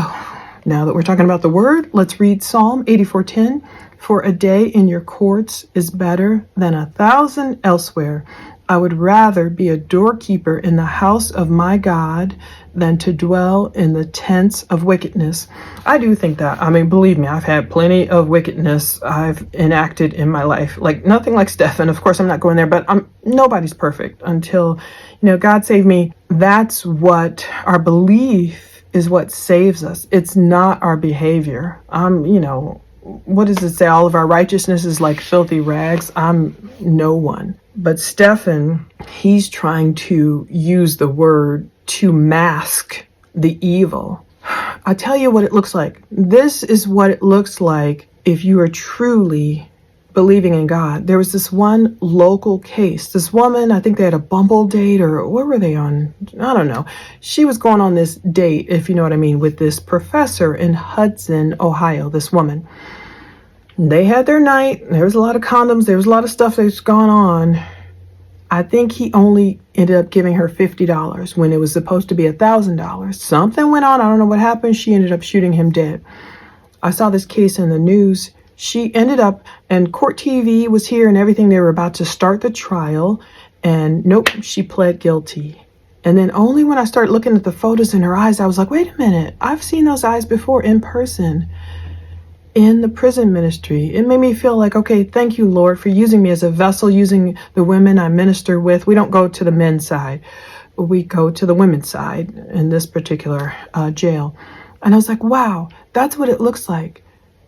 now that we're talking about the word, let's read Psalm 84:10. For a day in your courts is better than 1,000 elsewhere. I would rather be a doorkeeper in the house of my God than to dwell in the tents of wickedness. I do think that. I mean, believe me, I've had plenty of wickedness I've enacted in my life. Like, nothing like Stephan. Of course, I'm not going there, but nobody's perfect until, God saved me. That's what our belief is, what saves us. It's not our behavior. What does it say? All of our righteousness is like filthy rags. I'm no one. But Stephan, he's trying to use the word to mask the evil. I'll tell you what it looks like. This is what it looks like if you are truly believing in God. There was this one local case. This woman, I think they had a Bumble date, or what were they on? I don't know. She was going on this date, if you know what I mean, with this professor in Hudson, Ohio, this woman. They had their night. There was a lot of condoms. There was a lot of stuff that's gone on. I think he only ended up giving her $50 when it was supposed to be $1,000. Something went on. I don't know what happened. She ended up shooting him dead. I saw this case in the news. She ended up, and court TV was here and everything. They were about to start the trial, and nope, she pled guilty. And then only when I started looking at the photos in her eyes, I was like, wait a minute, I've seen those eyes before in person in the prison ministry. It made me feel like, okay, thank you, Lord, for using me as a vessel, using the women I minister with. We don't go to the men's side. We go to the women's side in this particular jail. And I was like, wow, that's what it looks like.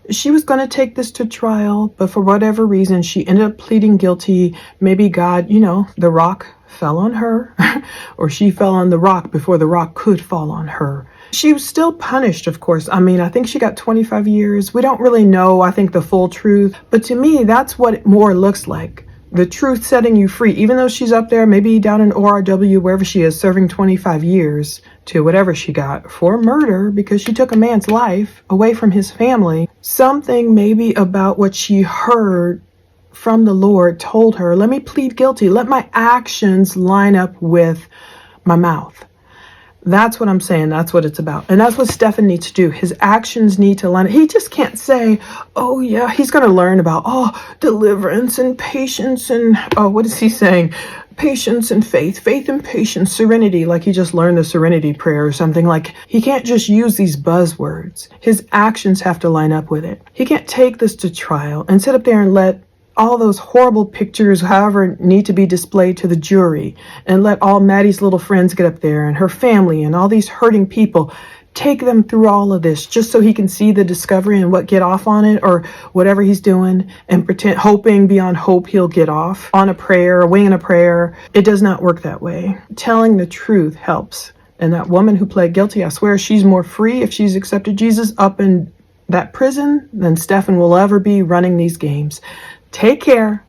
She was going to take this to trial, but for whatever reason, she ended up pleading guilty. Maybe God, the rock fell on her, or she fell on the rock before the rock could fall on her. She was still punished, of course. I mean, I think she got 25 years. We don't really know, I think, the full truth. But to me, that's what it more looks like. The truth setting you free, even though she's up there, maybe down in ORW, wherever she is, serving 25 years to whatever she got for murder because she took a man's life away from his family. Something maybe about what she heard from the Lord told her, let me plead guilty. Let my actions line up with my mouth. That's what I'm saying. That's what it's about. And that's what Stephan needs to do. His actions need to line up. He just can't say, oh yeah, he's going to learn about, deliverance and patience and, what is he saying? Patience and faith and patience, serenity, like he just learned the serenity prayer or something. Like, he can't just use these buzzwords. His actions have to line up with it. He can't take this to trial and sit up there and let all those horrible pictures, however, need to be displayed to the jury, and let all Maddie's little friends get up there and her family and all these hurting people, take them through all of this just so he can see the discovery and get off on it, or whatever he's doing, and pretend, hoping beyond hope he'll get off on a prayer, winging a prayer. It does not work that way. Telling the truth helps. And that woman who pled guilty, I swear she's more free if she's accepted Jesus up in that prison than Stephan will ever be running these games. Take care.